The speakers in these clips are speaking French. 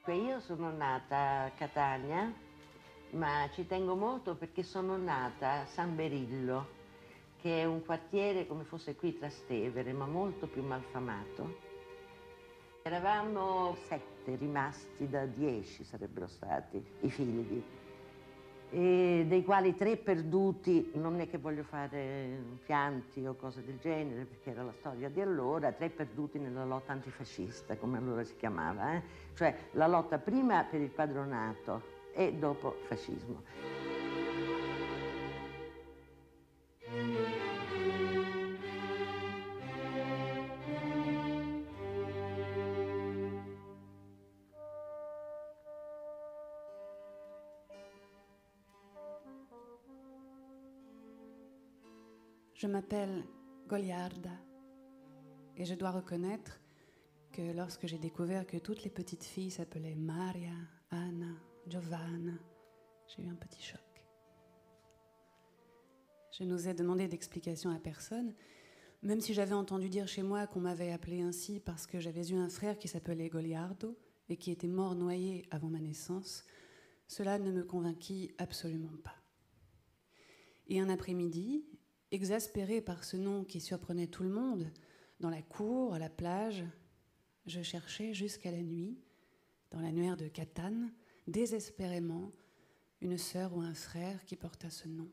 Io sono nata a Catania, ma ci tengo molto perché sono nata a San Berillo, che è un quartiere come fosse qui Trastevere, ma molto più malfamato. Eravamo 7 rimasti da 10 sarebbero stati i figli, e dei quali 3 perduti. Non è che voglio fare pianti o cose del genere, perché era la storia di allora. 3 perduti nella lotta antifascista, come allora si chiamava, cioè la lotta prima per il padronato e dopo il fascismo. Je m'appelle Goliarda et je dois reconnaître que lorsque j'ai découvert que toutes les petites filles s'appelaient Maria, Anna, Giovanna, j'ai eu un petit choc. Je n'osais demander d'explication à personne, même si j'avais entendu dire chez moi qu'on m'avait appelée ainsi parce que j'avais eu un frère qui s'appelait Goliardo et qui était mort noyé avant ma naissance. Cela ne me convainquit absolument pas. Et un après-midi, exaspérée par ce nom qui surprenait tout le monde, dans la cour, à la plage, je cherchais jusqu'à la nuit, dans l'annuaire de Catane, désespérément, une sœur ou un frère qui portât ce nom.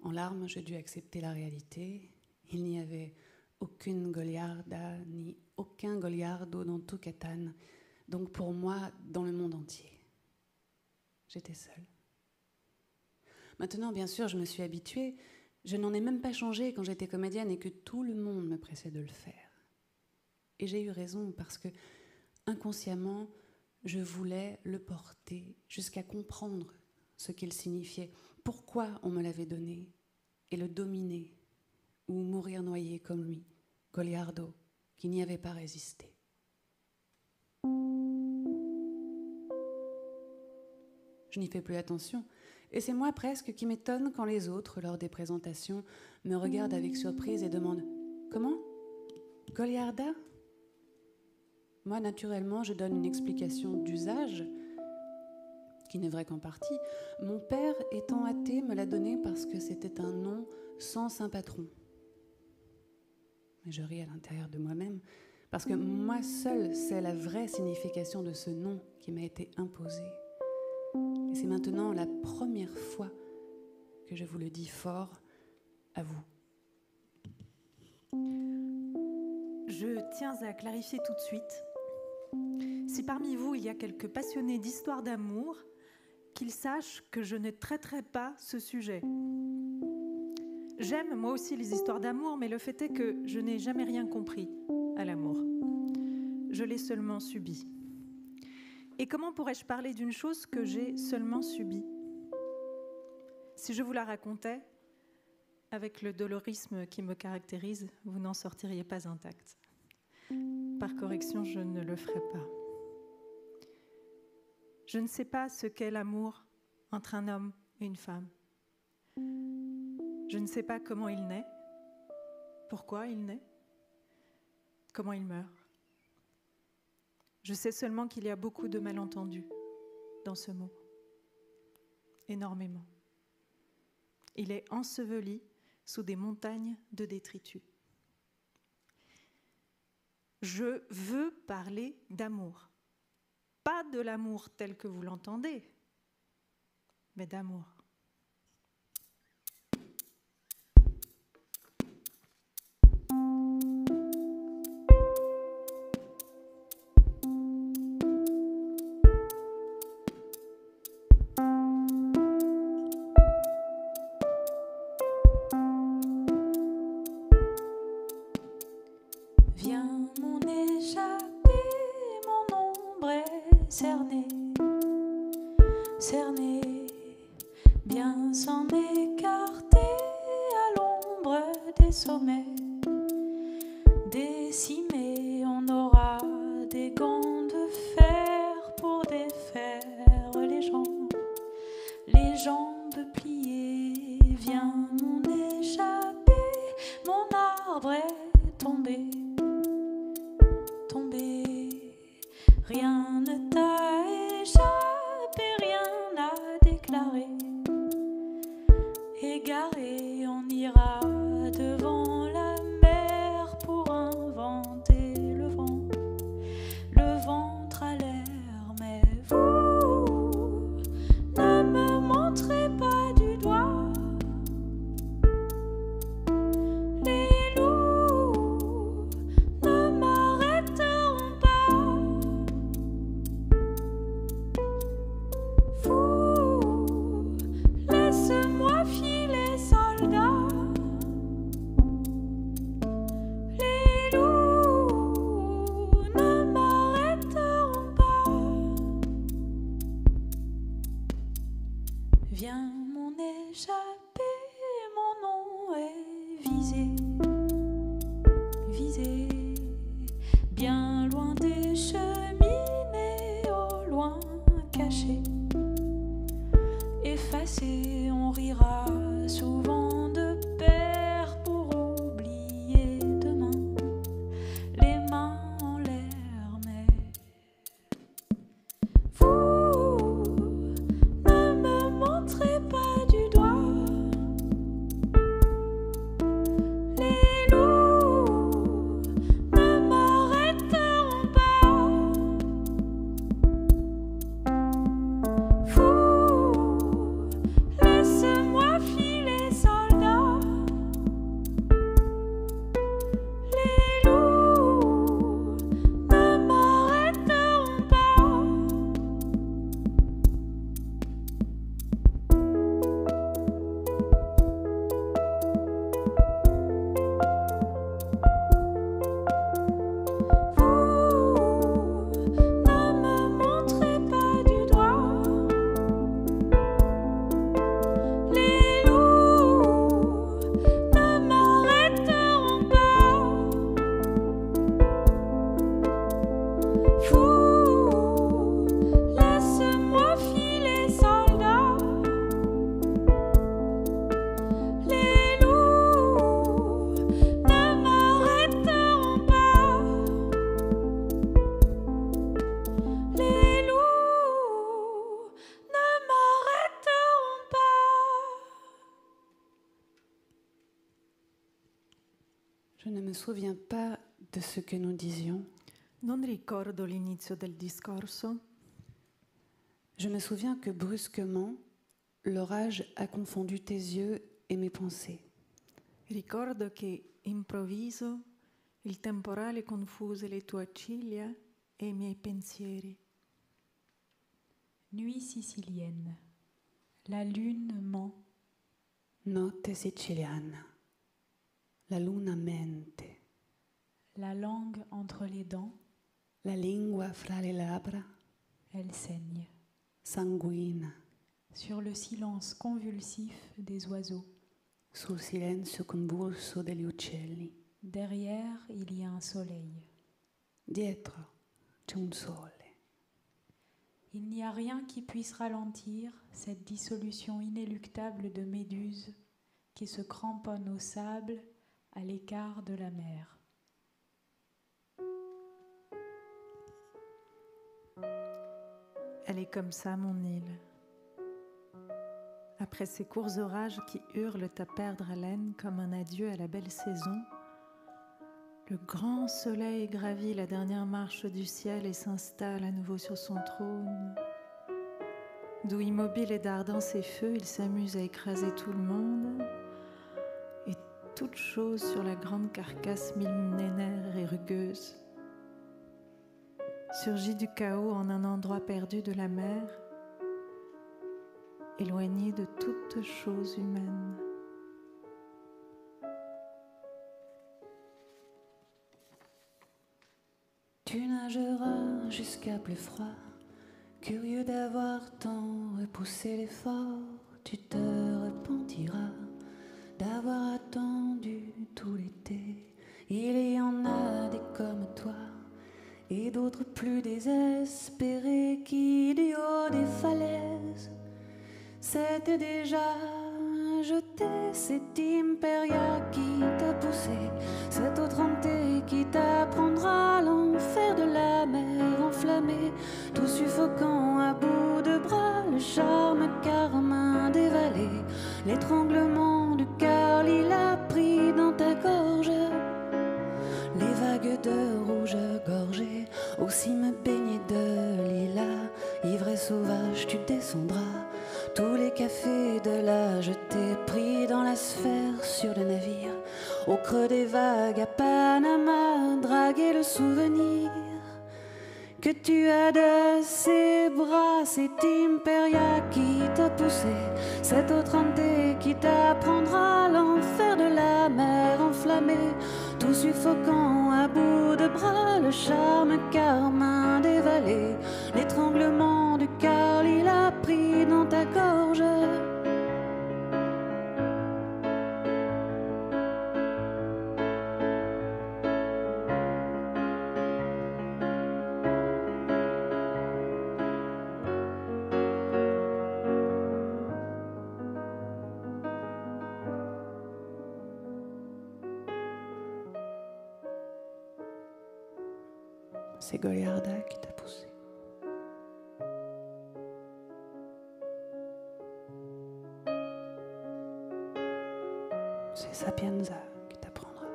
En larmes, je dus accepter la réalité. Il n'y avait aucune Goliarda, ni aucun Goliardo dans tout Catane, donc pour moi, dans le monde entier. J'étais seule. Maintenant, bien sûr, je me suis habituée. Je n'en ai même pas changé quand j'étais comédienne et que tout le monde me pressait de le faire. Et j'ai eu raison parce que, inconsciemment, je voulais le porter jusqu'à comprendre ce qu'il signifiait, pourquoi on me l'avait donné, et le dominer, ou mourir noyé comme lui, Goliardo, qui n'y avait pas résisté. Je n'y fais plus attention. Et c'est moi presque qui m'étonne quand les autres, lors des présentations, me regardent avec surprise et demandent « Comment ? Goliarda ?» Moi, naturellement, je donne une explication d'usage, qui n'est vraie qu'en partie. Mon père, étant athée, me l'a donné parce que c'était un nom sans saint patron. Mais je ris à l'intérieur de moi-même, parce que moi seule sais la vraie signification de ce nom qui m'a été imposé. Et c'est maintenant la première fois que je vous le dis fort à vous. Je tiens à clarifier tout de suite. Si parmi vous il y a quelques passionnés d'histoire d'amour, qu'ils sachent que je ne traiterai pas ce sujet. J'aime moi aussi les histoires d'amour, mais le fait est que je n'ai jamais rien compris à l'amour. Je l'ai seulement subi. Et comment pourrais-je parler d'une chose que j'ai seulement subie ? Si je vous la racontais, avec le dolorisme qui me caractérise, vous n'en sortiriez pas intact. Par correction, je ne le ferai pas. Je ne sais pas ce qu'est l'amour entre un homme et une femme. Je ne sais pas comment il naît, pourquoi il naît, comment il meurt. Je sais seulement qu'il y a beaucoup de malentendus dans ce mot. Énormément. Il est enseveli sous des montagnes de détritus. Je veux parler d'amour. Pas de l'amour tel que vous l'entendez, mais d'amour. Viens mon échappée, mon ombre est cernée, cernée, bien s'en écarter à l'ombre des sommets. Décimés, on aura des gants de fer pour défaire les jambes pliées. Viens mon échappée, mon arbre est tombé, tombé, Rien ne t'a échappé, rien à déclarer. Égaré, on ira devant la mer pour inventer le ventre à l'air. Mais vous ne me montrez pas du doigt. Les loups ne m'arrêteront pas. Vous, laisse-moi filer, soldat. Les loups ne m'arrêteront pas. Viens m'en échapper, mon nom est visé, visé, bien loin des cheminées, au loin caché, effacé, on rira souvent de pair pour oublier demain, les mains en l'air. Mais vous ne me montrez pas du doigt. Les loups ne m'arrêteront pas. Vous, laisse-moi filer, soldat. Les loups ne m'arrêteront pas. Vous ne me montrez pas du doigt. Les loups ne m'arrêteront pas. Vous, laisse-moi filer, soldat. Les loups ne m'arrêteront pas. Les loups ne m'arrêteront pas. Je ne me souviens pas de ce que nous disions. Non ricordo l'inizio del discorso. Je me souviens que brusquement, l'orage a confondu tes yeux et mes pensées. Ricordo che improvviso il temporale confuse le tue ciglia e i miei pensieri. Nuit sicilienne, la lune ment. Notte siciliana, la luna mente, La langue entre les dents, la lingua fra le labbra, elle saigne. sanguina, Sur le silence convulsif des oiseaux. sul silenzio convulso degli uccelli. Derrière, il y a un soleil. Dietro c'è un sole. Il n'y a rien qui puisse ralentir cette dissolution inéluctable de méduses qui se cramponnent au sable à l'écart de la mer. Elle est comme ça, mon île. Après ces courts orages qui hurlent à perdre haleine comme un adieu à la belle saison, le grand soleil gravit la dernière marche du ciel et s'installe à nouveau sur son trône. D'où immobile et dardant ses feux, il s'amuse à écraser tout le monde et toute chose sur la grande carcasse millénaire et rugueuse. Surgit du chaos en un endroit perdu de la mer, éloigné de toute chose humaine. Tu nageras jusqu'à plus froid, curieux d'avoir tant repoussé l'effort. Tu te repentiras d'avoir attendu tout l'été. Il y en a des comme toi et d'autres plus désespérés qui, du haut des falaises, s'étaient déjà jeté. Cet impéria qui t'a poussé, cette autre hanté qui t'apprendra l'enfer de la mer enflammée. tout suffocant à bout de bras, le charme carmin des vallées, l'étranglement du cœur lilas pris dans ta gorge. Les vagues de rouge gorgées aussi me baigner de lilas, ivre et sauvage tu descendras. Tous les cafés de la jetée pris dans la sphère sur le navire, au creux des vagues à Panama, draguer le souvenir que tu as de ses bras, cet Imperia qui t'a poussé, cette autre Ante qui t'apprendra l'enfer de la mer enflammée, tout suffocant à bout de bras, le charme carmin des vallées, l'étranglement du cœur lilas pris dans ta gorge. C'est Goliarda qui t'a poussé. C'est Sapienza qui t'apprendra.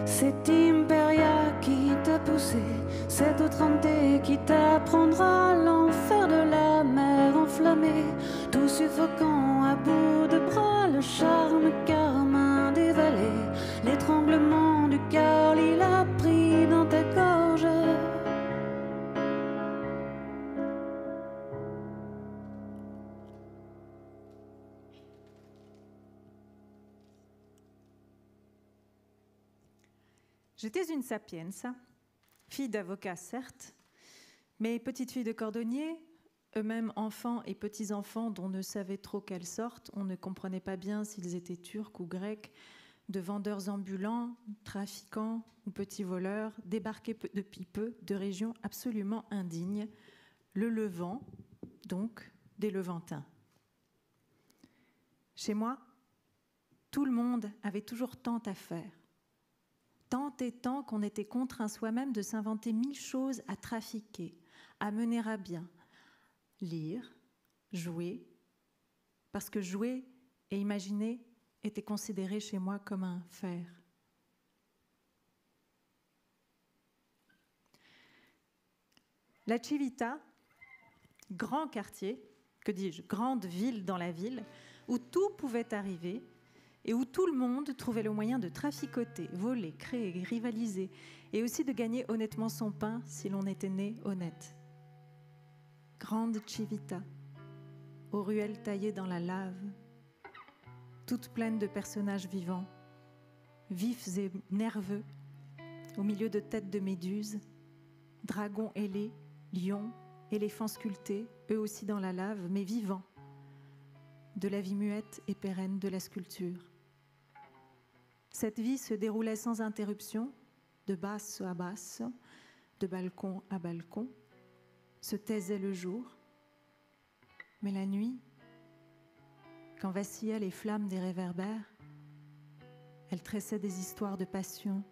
C'est Imperia qui t'a poussé, cette autre Ante qui t'apprendra l'enfer de la mer enflammée, tout suffocant à bout de bras, le charme carmin des vallées, l'étranglement du cœur lilas pris dans ta gorge. J'étais une sapienza, fille d'avocat certes, mais petite fille de cordonnier, eux-mêmes enfants et petits-enfants dont on ne savait trop quelle sorte, on ne comprenait pas bien s'ils étaient turcs ou grecs, de vendeurs ambulants, trafiquants ou petits voleurs, débarqués depuis peu de régions absolument indignes, le Levant, donc des Levantins. Chez moi, tout le monde avait toujours tant à faire. Tant et tant qu'on était contraint soi-même de s'inventer 1000 choses à trafiquer, à mener à bien. Lire, jouer, parce que jouer et imaginer étaient considérés chez moi comme un faire. La Civita, grand quartier, que dis-je, grande ville dans la ville, où tout pouvait arriver et où tout le monde trouvait le moyen de traficoter, voler, créer, rivaliser et aussi de gagner honnêtement son pain si l'on était né honnête. Grande Civita, aux ruelles taillées dans la lave, toutes pleines de personnages vivants, vifs et nerveux, au milieu de têtes de méduses, dragons ailés, lions, éléphants sculptés, eux aussi dans la lave, mais vivants, de la vie muette et pérenne de la sculpture. Cette vie se déroulait sans interruption, de basse à basse, de balcon à balcon, se taisait le jour, mais la nuit, quand vacillaient les flammes des réverbères, elle tressait des histoires de passion,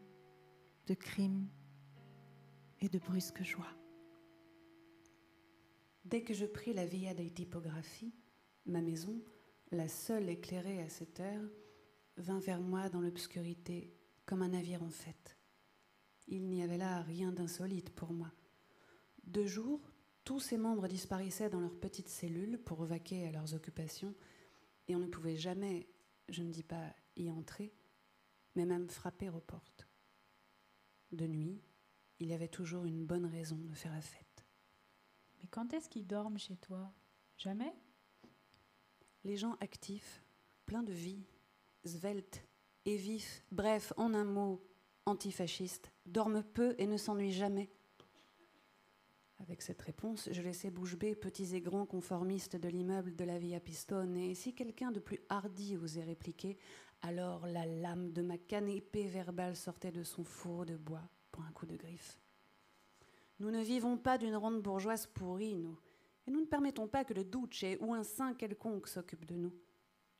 de crimes et de brusques joies. Dès que je pris la Via dei Tipographi, ma maison, la seule éclairée à cette heure, vint vers moi dans l'obscurité comme un navire en fête. Il n'y avait là rien d'insolite pour moi. De jour, tous ses membres disparaissaient dans leurs petites cellules pour vaquer à leurs occupations, et on ne pouvait jamais, je ne dis pas y entrer, mais même frapper aux portes. De nuit, il y avait toujours une bonne raison de faire la fête. Mais quand est-ce qu'ils dorment chez toi? Jamais? Les gens actifs, pleins de vie, sveltes et vifs, bref, en un mot, antifascistes, dorment peu et ne s'ennuient jamais. Avec cette réponse, je laissais bouche bée petits et grands conformistes de l'immeuble de la Via Pistone, et si quelqu'un de plus hardi osait répliquer, alors la lame de ma canne épée verbale sortait de son fourreau de bois pour un coup de griffe. Nous ne vivons pas d'une ronde bourgeoise pourrie, nous, et nous ne permettons pas que le duce ou un saint quelconque s'occupe de nous.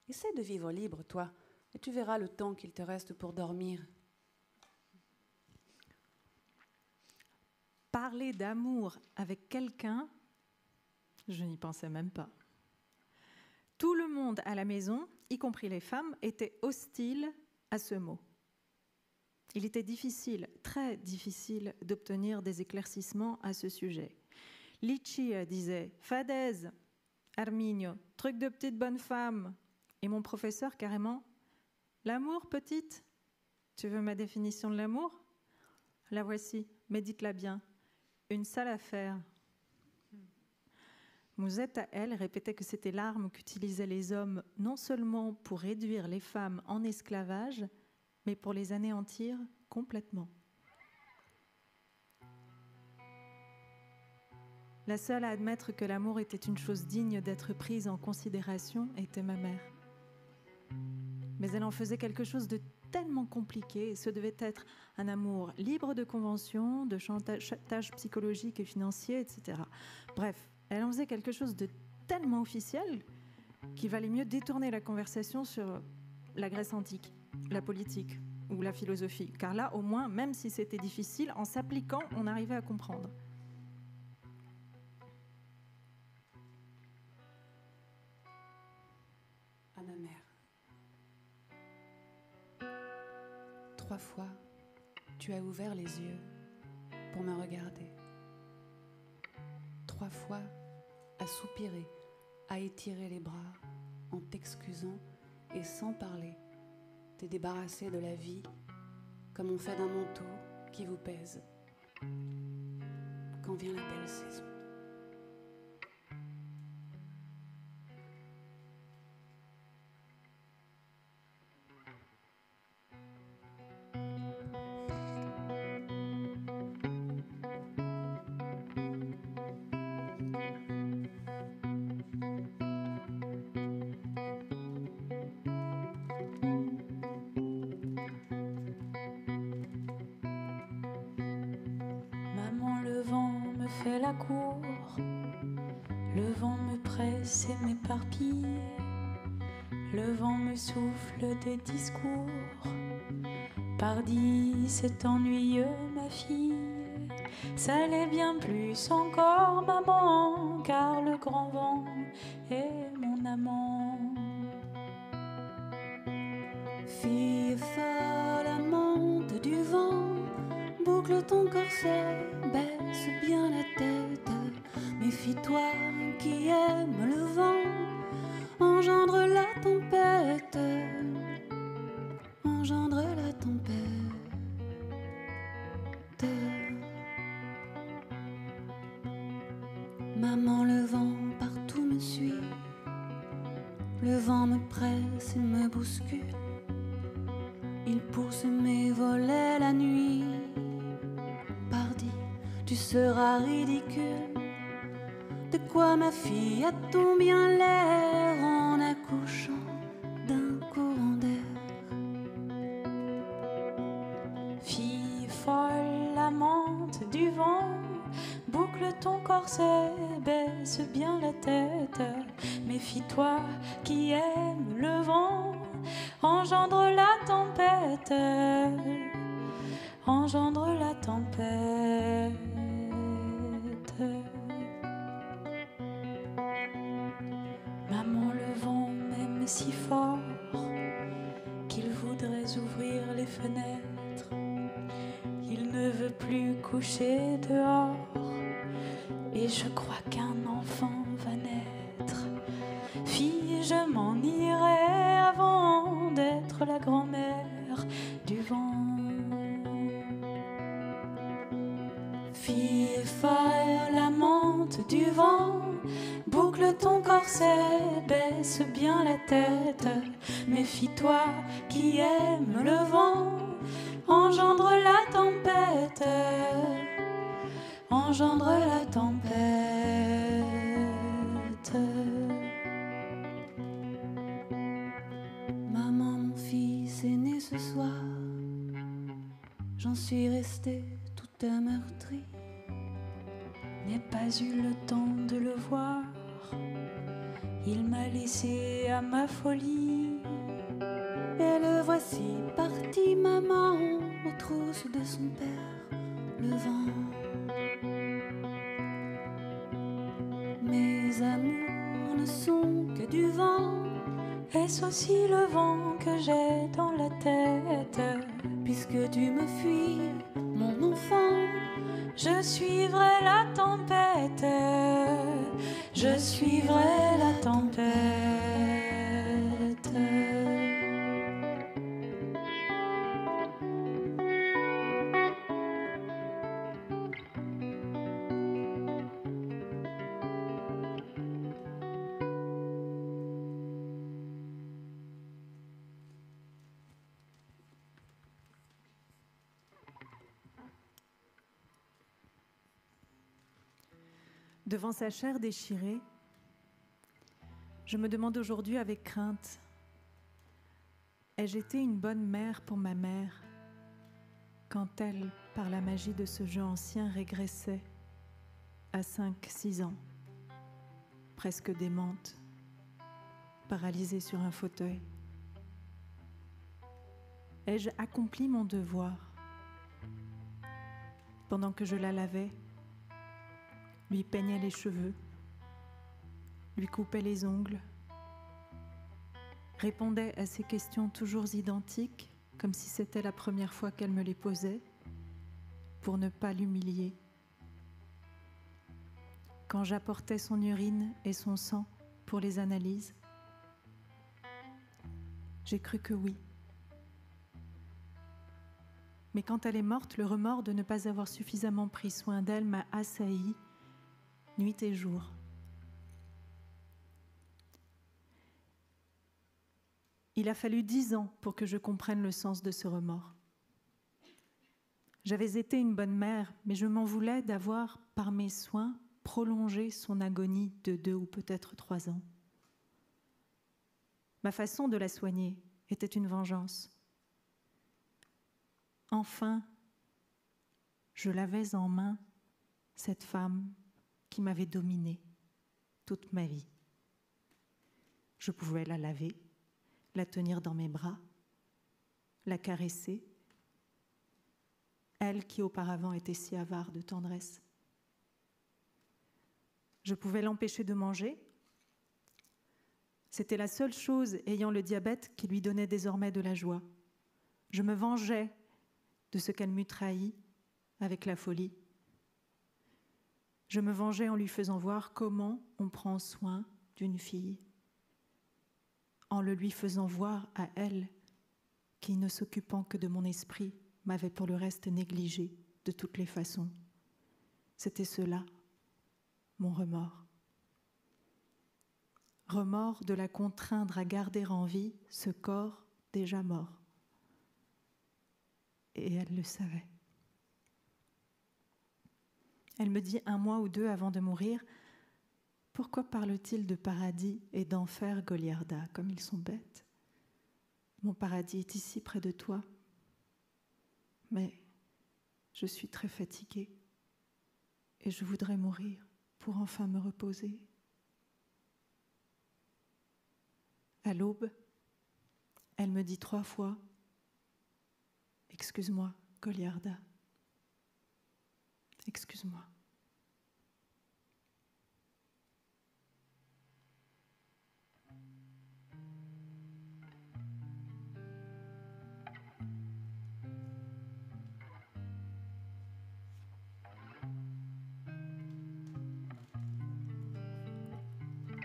Essaie de vivre libre, toi, et tu verras le temps qu'il te reste pour dormir. Parler d'amour avec quelqu'un, je n'y pensais même pas. Tout le monde à la maison, y compris les femmes, était hostile à ce mot. Il était difficile, très difficile, d'obtenir des éclaircissements à ce sujet. Licia disait « Fadaise, Arminio, truc de petite bonne femme ». Et mon professeur, carrément, « L'amour, petite ? Tu veux ma définition de l'amour ? La voici, médite-la bien. Une sale affaire. » Musetta, elle, répétait que c'était l'arme qu'utilisaient les hommes non seulement pour réduire les femmes en esclavage, mais pour les anéantir complètement. La seule à admettre que l'amour était une chose digne d'être prise en considération était ma mère. Mais elle en faisait quelque chose de tellement compliqué, et ce devait être un amour libre de conventions, de chantage psychologique et financier, etc. Bref, elle en faisait quelque chose de tellement officiel qu'il valait mieux détourner la conversation sur la Grèce antique, la politique ou la philosophie. Car là, au moins, même si c'était difficile, en s'appliquant, on arrivait à comprendre. À ma mère. 3 fois, tu as ouvert les yeux pour me regarder. 3 fois, à soupirer, à étirer les bras, en t'excusant et sans parler, t'es débarrassé de la vie, comme on fait d'un manteau qui vous pèse. Quand vient la belle saison. Fait la cour, le vent me presse et m'éparpille, le vent me souffle des discours. Pardi, c'est ennuyeux ma fille, ça l'est bien plus encore maman, car le grand vent est mon amant. Fille folle, amante du vent, boucle ton corset, baisse bien la tête. Méfie-toi qui aime le vent, engendre la tempête, engendre la tempête. Maman, le vent partout me suit, le vent me presse et me bouscule, il pousse mes volets la nuit. Pardi, tu seras ridicule. De quoi ma fille a-t-on bien l'air en accouchant d'un courant d'air? Fille folle, amante du vent, boucle ton corset, baisse bien la tête. Méfie-toi qui aime le vent, engendre la tempête, engendre la tempête. Maman, le vent m'aime si fort qu'il voudrait ouvrir les fenêtres. Il ne veut plus coucher dehors et je crois qu'un enfant va naître. Fille, je m'en irai avant d'être la grand-mère du vent. Fille folle, amante du vent, boucle ton corset, baisse bien la tête. Méfie-toi qui aime le vent, engendre la tempête, engendre la tempête. Maman, mon fils est né ce soir, j'en suis restée toute meurtrie. N'ai pas eu le temps de le voir, il m'a laissé à ma folie. Et le voici parti, maman, aux trousses de son père, le vent. Mes amours ne sont que du vent. Est-ce aussi le vent que j'ai dans la tête? Puisque tu me fuis, mon enfant, je suivrai la tempête. Je suivrai la tempête. Devant sa chair déchirée, je me demande aujourd'hui avec crainte, ai-je été une bonne mère pour ma mère quand elle, par la magie de ce jeu ancien, régressait à 5-6 ans, presque démente, paralysée sur un fauteuil? Ai-je accompli mon devoir pendant que je la lavais, lui peignais les cheveux, lui coupais les ongles, répondais à ses questions toujours identiques, comme si c'était la première fois qu'elle me les posait, pour ne pas l'humilier. Quand j'apportais son urine et son sang pour les analyses, j'ai cru que oui. Mais quand elle est morte, le remords de ne pas avoir suffisamment pris soin d'elle m'a assailli nuit et jour. Il a fallu 10 ans pour que je comprenne le sens de ce remords. J'avais été une bonne mère, mais je m'en voulais d'avoir, par mes soins, prolongé son agonie de 2 ou peut-être 3 ans. Ma façon de la soigner était une vengeance. Enfin, je l'avais en main, cette femme qui m'avait dominée toute ma vie. Je pouvais la laver, la tenir dans mes bras, la caresser, elle qui auparavant était si avare de tendresse. Je pouvais l'empêcher de manger. C'était la seule chose ayant le diabète qui lui donnait désormais de la joie. Je me vengeais de ce qu'elle m'eût trahi avec la folie. Je me vengeais en lui faisant voir comment on prend soin d'une fille, en le lui faisant voir à elle, qui, ne s'occupant que de mon esprit, m'avait pour le reste négligé de toutes les façons. C'était cela, mon remords. Remords de la contraindre à garder en vie ce corps déjà mort. Et elle le savait. Elle me dit 1 mois ou 2 avant de mourir, « Pourquoi parle-t-il de paradis et d'enfer, Goliarda, comme ils sont bêtes? Mon paradis est ici près de toi. Mais je suis très fatiguée et je voudrais mourir pour enfin me reposer. » À l'aube, elle me dit 3 fois, « Excuse-moi, Goliarda. Excuse-moi. »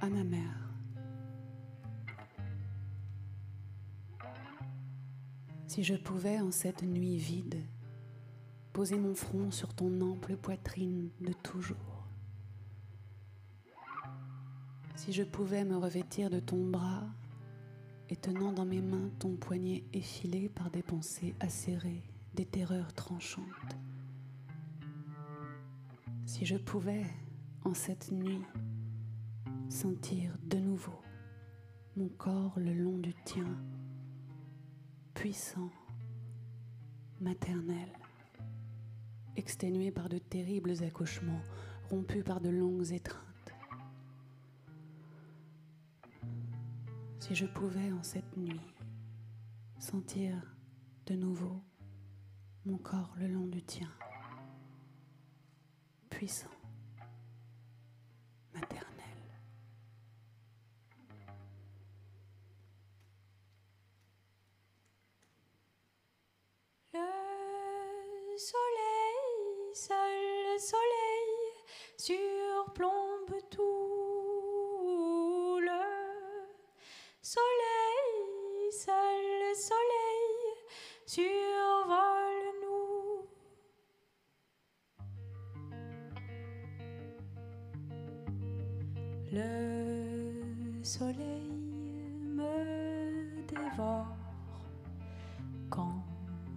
À ma mère. Si je pouvais, en cette nuit vide, poser mon front sur ton ample poitrine de toujours. Si je pouvais me revêtir de ton bras et tenant dans mes mains ton poignet effilé par des pensées acérées, des terreurs tranchantes. Si je pouvais, en cette nuit, sentir de nouveau mon corps le long du tien, puissant, maternel, exténué par de terribles accouchements, rompu par de longues étreintes. Si je pouvais en cette nuit sentir de nouveau mon corps le long du tien, puissant, maternel. Le soleil, seul soleil, surplombe tout. Le soleil, seul soleil, survole nous. Le soleil me dévore quand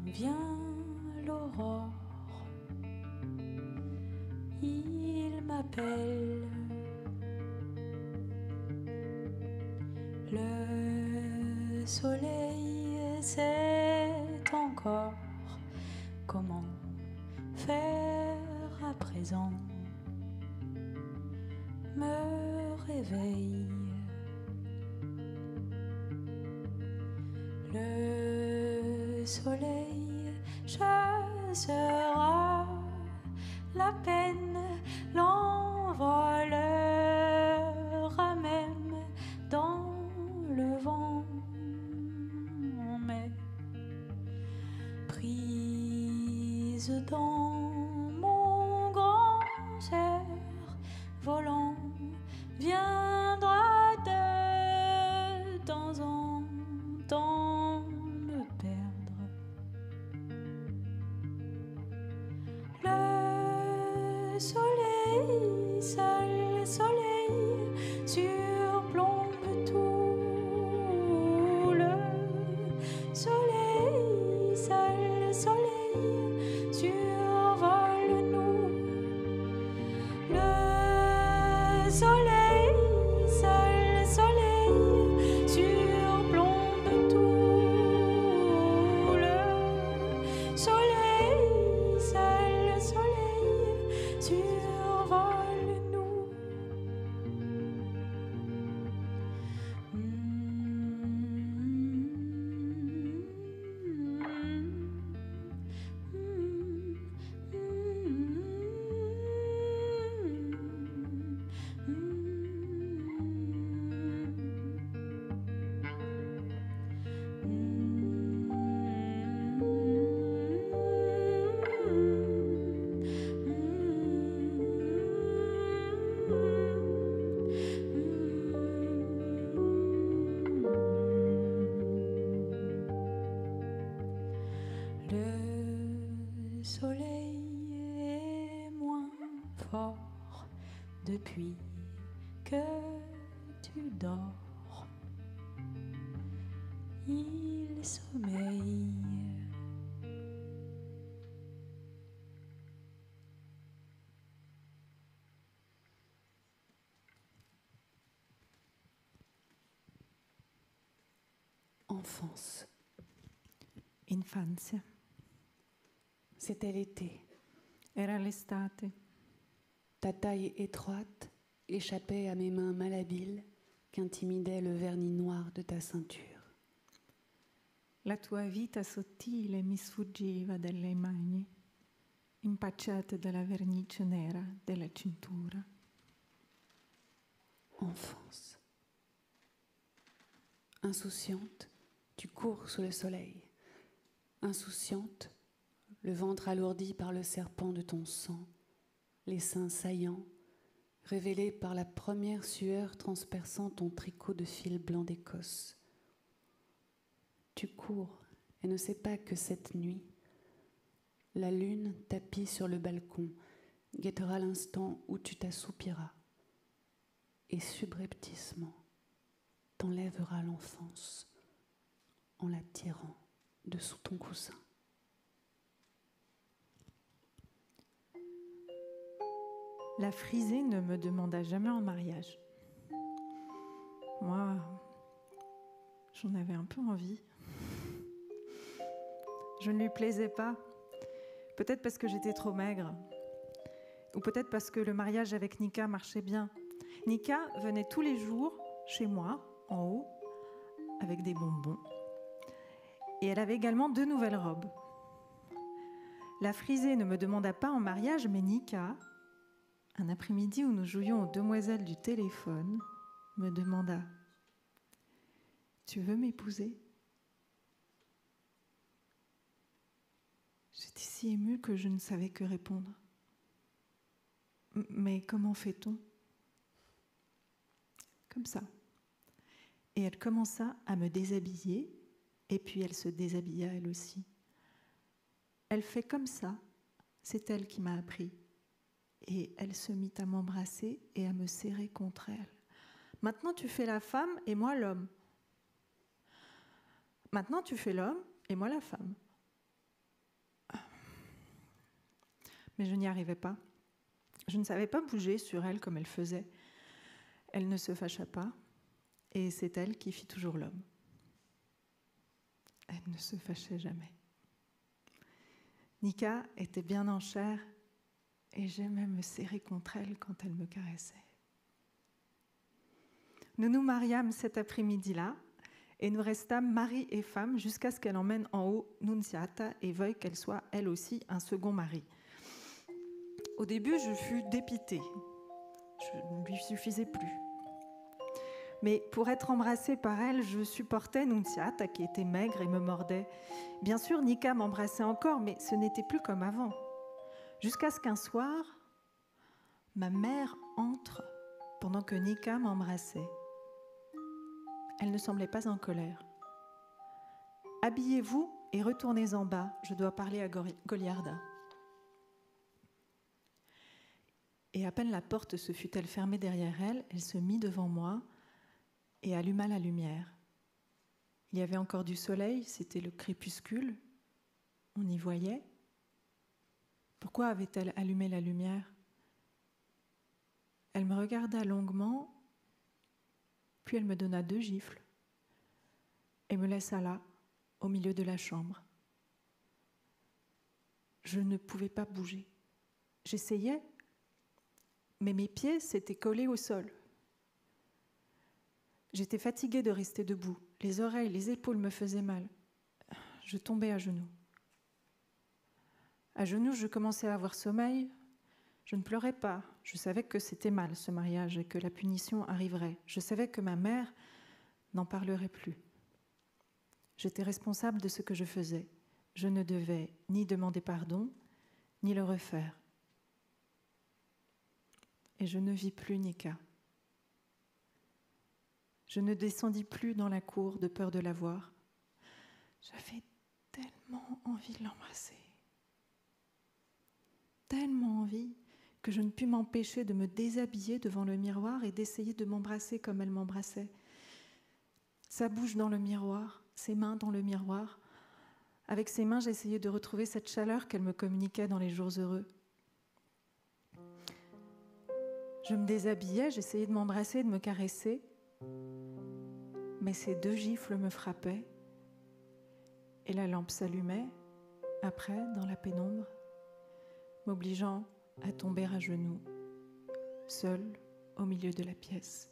vient l'aurore. Il m'appelle. Le soleil sait encore comment faire à présent. Me réveille. Le soleil chassera la peine, l'envolera même dans le vent. Mais prise dans mon grand cerf-volant, viendra de temps en temps me perdre. Le soleil, seul soleil, surplombe tout. Le soleil, seul soleil, survole nous. Le soleil, seul soleil, surplombe tout. Le soleil, seul soleil, survole nous. Le soleil est moins fort depuis que tu dors. Il sommeille. Enfance. Infanzia. C'était l'été. Era l'estate. Ta taille étroite échappait à mes mains malhabiles qu'intimidait le vernis noir de ta ceinture. La tua vita sottile mi sfuggiva dalle mani, impacciate dalla vernice nera della cintura. Enfance. Insouciante, tu cours sous le soleil. Insouciante, le ventre alourdi par le serpent de ton sang, les seins saillants, révélés par la première sueur transperçant ton tricot de fil blanc d'Écosse. Tu cours et ne sais pas que cette nuit, la lune tapie sur le balcon guettera l'instant où tu t'assoupiras et subrepticement t'enlèvera l'enfance en la tirant de sous ton coussin. La frisée ne me demanda jamais en mariage. Moi, j'en avais un peu envie. Je ne lui plaisais pas. Peut-être parce que j'étais trop maigre. Ou peut-être parce que le mariage avec Nika marchait bien. Nika venait tous les jours chez moi, en haut, avec des bonbons. Et elle avait également 2 nouvelles robes. La frisée ne me demanda pas en mariage, mais Nika, un après-midi où nous jouions aux demoiselles du téléphone, me demanda « Tu veux m'épouser ?» J'étais si émue que je ne savais que répondre. « Mais comment fait-on » ? Comme ça. Et elle commença à me déshabiller, et puis elle se déshabilla elle aussi. Elle fait comme ça, c'est elle qui m'a appris. Et elle se mit à m'embrasser et à me serrer contre elle. Maintenant tu fais la femme et moi l'homme. Maintenant tu fais l'homme et moi la femme. Mais je n'y arrivais pas. Je ne savais pas bouger sur elle comme elle faisait. Elle ne se fâcha pas, et c'est elle qui fit toujours l'homme. Elle ne se fâchait jamais. Nika était bien en chair, et j'aimais me serrer contre elle quand elle me caressait. Nous nous mariâmes cet après-midi-là, et nous restâmes mari et femme jusqu'à ce qu'elle emmène en haut Nunziata et veuille qu'elle soit, elle aussi, un second mari. Au début, je fus dépitée. Je ne lui suffisais plus. Mais pour être embrassée par elle, je supportais Nunziata qui était maigre et me mordait. Bien sûr, Nika m'embrassait encore, mais ce n'était plus comme avant. Jusqu'à ce qu'un soir, ma mère entre pendant que Nika m'embrassait. Elle ne semblait pas en colère. « Habillez-vous et retournez en bas, je dois parler à Goliarda. » Et à peine la porte se fut-elle fermée derrière elle, elle se mit devant moi et alluma la lumière. Il y avait encore du soleil, c'était le crépuscule, on y voyait. Pourquoi avait-elle allumé la lumière ? Elle me regarda longuement, puis elle me donna 2 gifles et me laissa là, au milieu de la chambre. Je ne pouvais pas bouger. J'essayais, mais mes pieds s'étaient collés au sol. J'étais fatiguée de rester debout. Les oreilles, les épaules me faisaient mal. Je tombais à genoux. À genoux, je commençais à avoir sommeil. Je ne pleurais pas. Je savais que c'était mal, ce mariage, et que la punition arriverait. Je savais que ma mère n'en parlerait plus. J'étais responsable de ce que je faisais. Je ne devais ni demander pardon, ni le refaire. Et je ne vis plus Nika. Je ne descendis plus dans la cour de peur de la voir. J'avais tellement envie de l'embrasser. Tellement envie que je ne pus m'empêcher de me déshabiller devant le miroir et d'essayer de m'embrasser comme elle m'embrassait. Sa bouche dans le miroir, ses mains dans le miroir. Avec ses mains, j'essayais de retrouver cette chaleur qu'elle me communiquait dans les jours heureux. Je me déshabillais, j'essayais de m'embrasser, de me caresser, mais ces 2 gifles me frappaient et la lampe s'allumait, après, dans la pénombre, m'obligeant à tomber à genoux, seule au milieu de la pièce.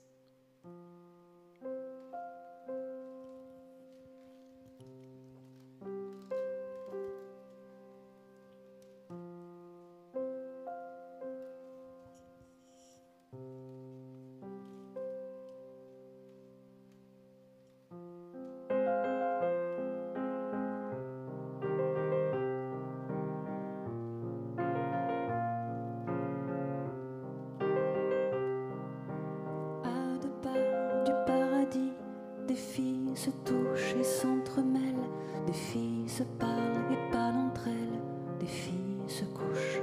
Se touchent et s'entremêlent, des filles se parlent et parlent entre elles, des filles se couchent.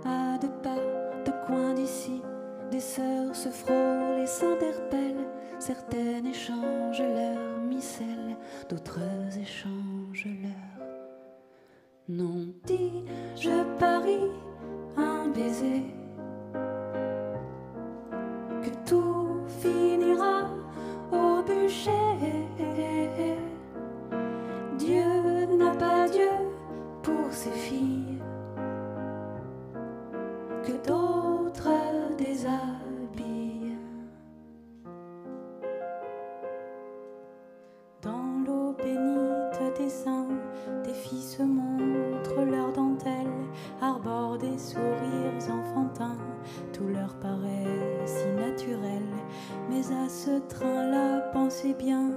À 2 pas, 2 coins d'ici, des sœurs se frôlent et s'interpellent, certaines échangent leur micelle, d'autres échangent leur nom. Dit, je parie un baiser, que tout finira au bûcher. Dieu n'a pas Dieu pour ses filles, que d'autres déshabillent. Dans l'eau bénite des filles se montrent leurs dentelles, arborent des sourires enfantins, tout leur paraît si naturel. Mais à ce train-là, pensez bien,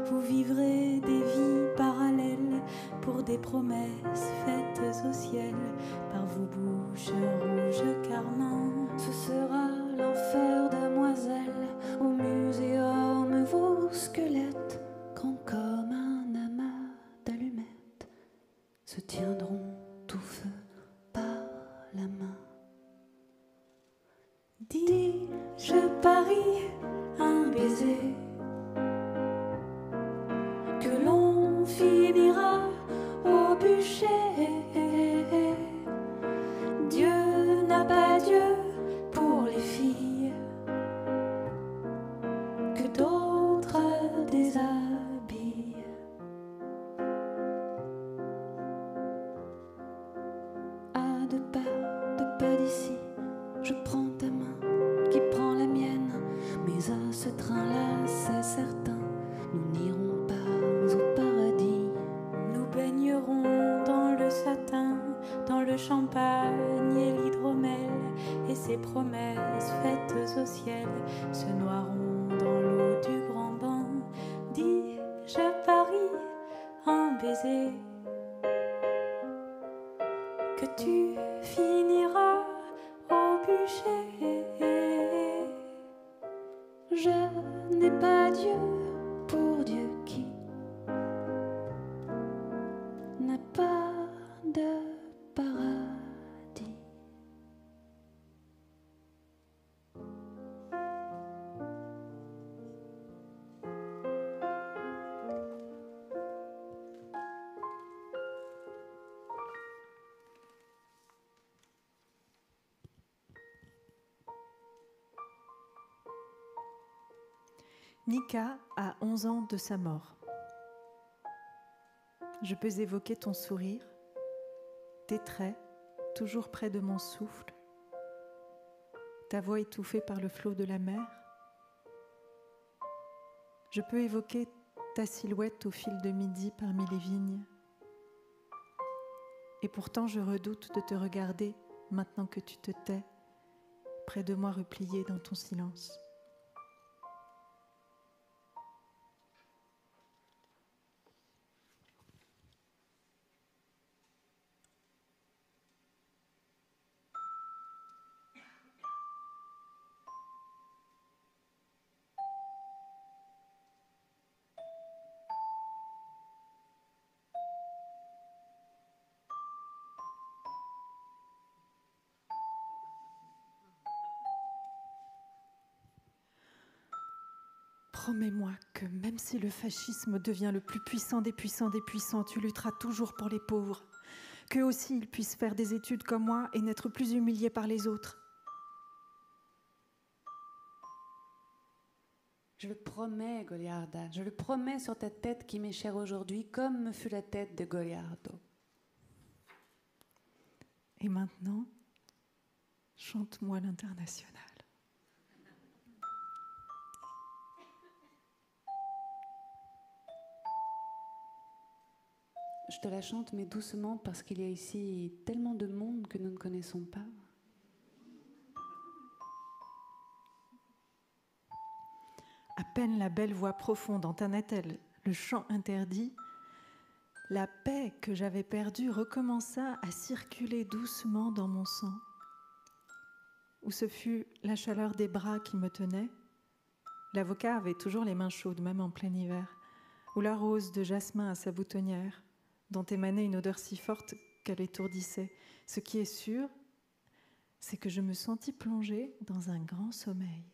vous vivrez des vies parallèles pour des promesses faites au ciel par vos bouches rouges carmin. Ce sera l'enfer, demoiselle, au muséum vos squelettes, quand comme un amas d'allumettes se tiendront tout feu par la main. Dis, je parie un baiser que l'on finira au bûcher. Dieu n'a pas Dieu pour les filles que d'autres déshabillent. À deux pas d'ici, je prends ta main qui prend la mienne, mais à ce train-là, c'est certain, nous n'irons pas au paradis. Nous baignerons dans le satin, dans le champagne et l'hydromel, et ces promesses faites au ciel se noieront dans l'eau du grand bain. Dis, je parie un baiser que tu finiras au bûcher. Je n'ai pas Dieu pour Dieu qui n'a pas de paradis. Nika a 11 ans de sa mort. Je peux évoquer ton sourire, tes traits, toujours près de mon souffle, ta voix étouffée par le flot de la mer. Je peux évoquer ta silhouette au fil de midi parmi les vignes. Et pourtant je redoute de te regarder maintenant que tu te tais, près de moi replié dans ton silence. Promets-moi que même si le fascisme devient le plus puissant des puissants des puissants, tu lutteras toujours pour les pauvres, qu'eux aussi ils puissent faire des études comme moi et n'être plus humiliés par les autres. Je le promets, Goliarda, je le promets sur ta tête qui m'est chère aujourd'hui, comme me fut la tête de Goliardo. Et maintenant, chante-moi l'Internationale. Je te la chante, mais doucement, parce qu'il y a ici tellement de monde que nous ne connaissons pas. À peine la belle voix profonde entonna-t-elle le chant interdit, la paix que j'avais perdue recommença à circuler doucement dans mon sang. Ou ce fut la chaleur des bras qui me tenait. L'avocat avait toujours les mains chaudes, même en plein hiver. Ou la rose de jasmin à sa boutonnière, dont émanait une odeur si forte qu'elle étourdissait. Ce qui est sûr, c'est que je me sentis plongée dans un grand sommeil.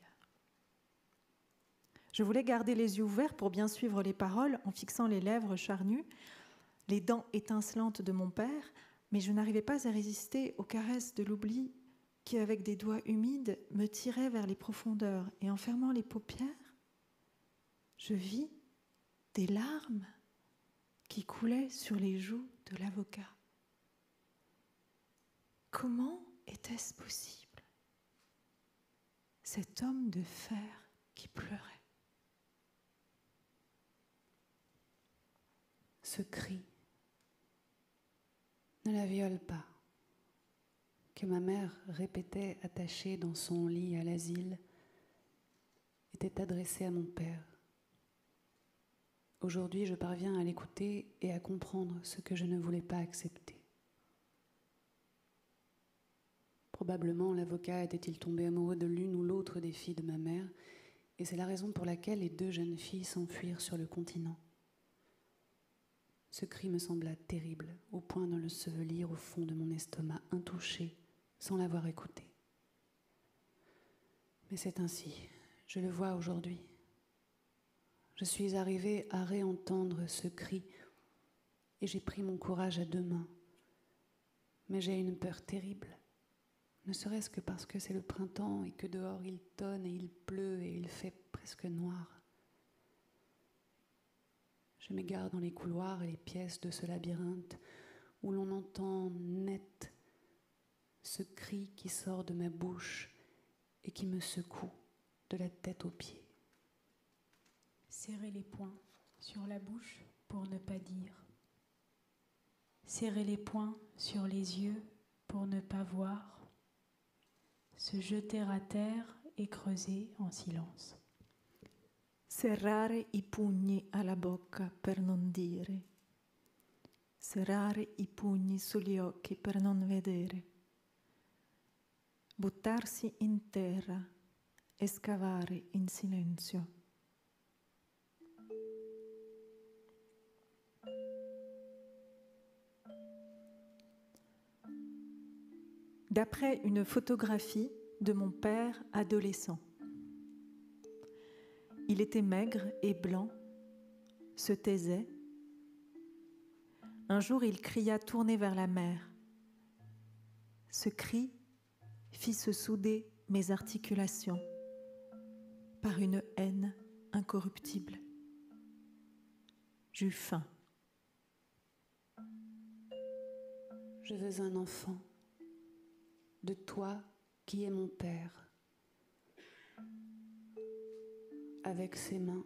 Je voulais garder les yeux ouverts pour bien suivre les paroles en fixant les lèvres charnues, les dents étincelantes de mon père, mais je n'arrivais pas à résister aux caresses de l'oubli qui, avec des doigts humides, me tirait vers les profondeurs. Et en fermant les paupières, je vis des larmes qui coulaient sur les joues de l'avocat. Comment était-ce possible? Cet homme de fer qui pleurait. Ce cri, Ne la viole pas, que ma mère répétait attachée dans son lit à l'asile, était adressée à mon père. Aujourd'hui, je parviens à l'écouter et à comprendre ce que je ne voulais pas accepter. Probablement, l'avocat était-il tombé amoureux de l'une ou l'autre des filles de ma mère, et c'est la raison pour laquelle les deux jeunes filles s'enfuirent sur le continent. Ce cri me sembla terrible, au point de l'ensevelir au fond de mon estomac, intouché, sans l'avoir écouté. Mais c'est ainsi, je le vois aujourd'hui. Je suis arrivée à réentendre ce cri, et j'ai pris mon courage à deux mains. Mais j'ai une peur terrible, ne serait-ce que parce que c'est le printemps et que dehors il tonne et il pleut et il fait presque noir. Je m'égare dans les couloirs et les pièces de ce labyrinthe où l'on entend net ce cri qui sort de ma bouche et qui me secoue de la tête aux pieds. Serrez les poings sur la bouche pour ne pas dire. Serrez les poings sur les yeux pour ne pas voir. Se jeter à terre et creuser en silence. Serrare i pugni alla bocca per non dire. Serrare i pugni sugli occhi per non vedere. Buttarsi in terra e scavare in silenzio. D'après une photographie de mon père adolescent. Il était maigre et blanc, se taisait. Un jour, il cria tourné vers la mer. Ce cri fit se souder mes articulations par une haine incorruptible. J'eus faim. Je veux un enfant de toi qui est mon père. Avec ses mains,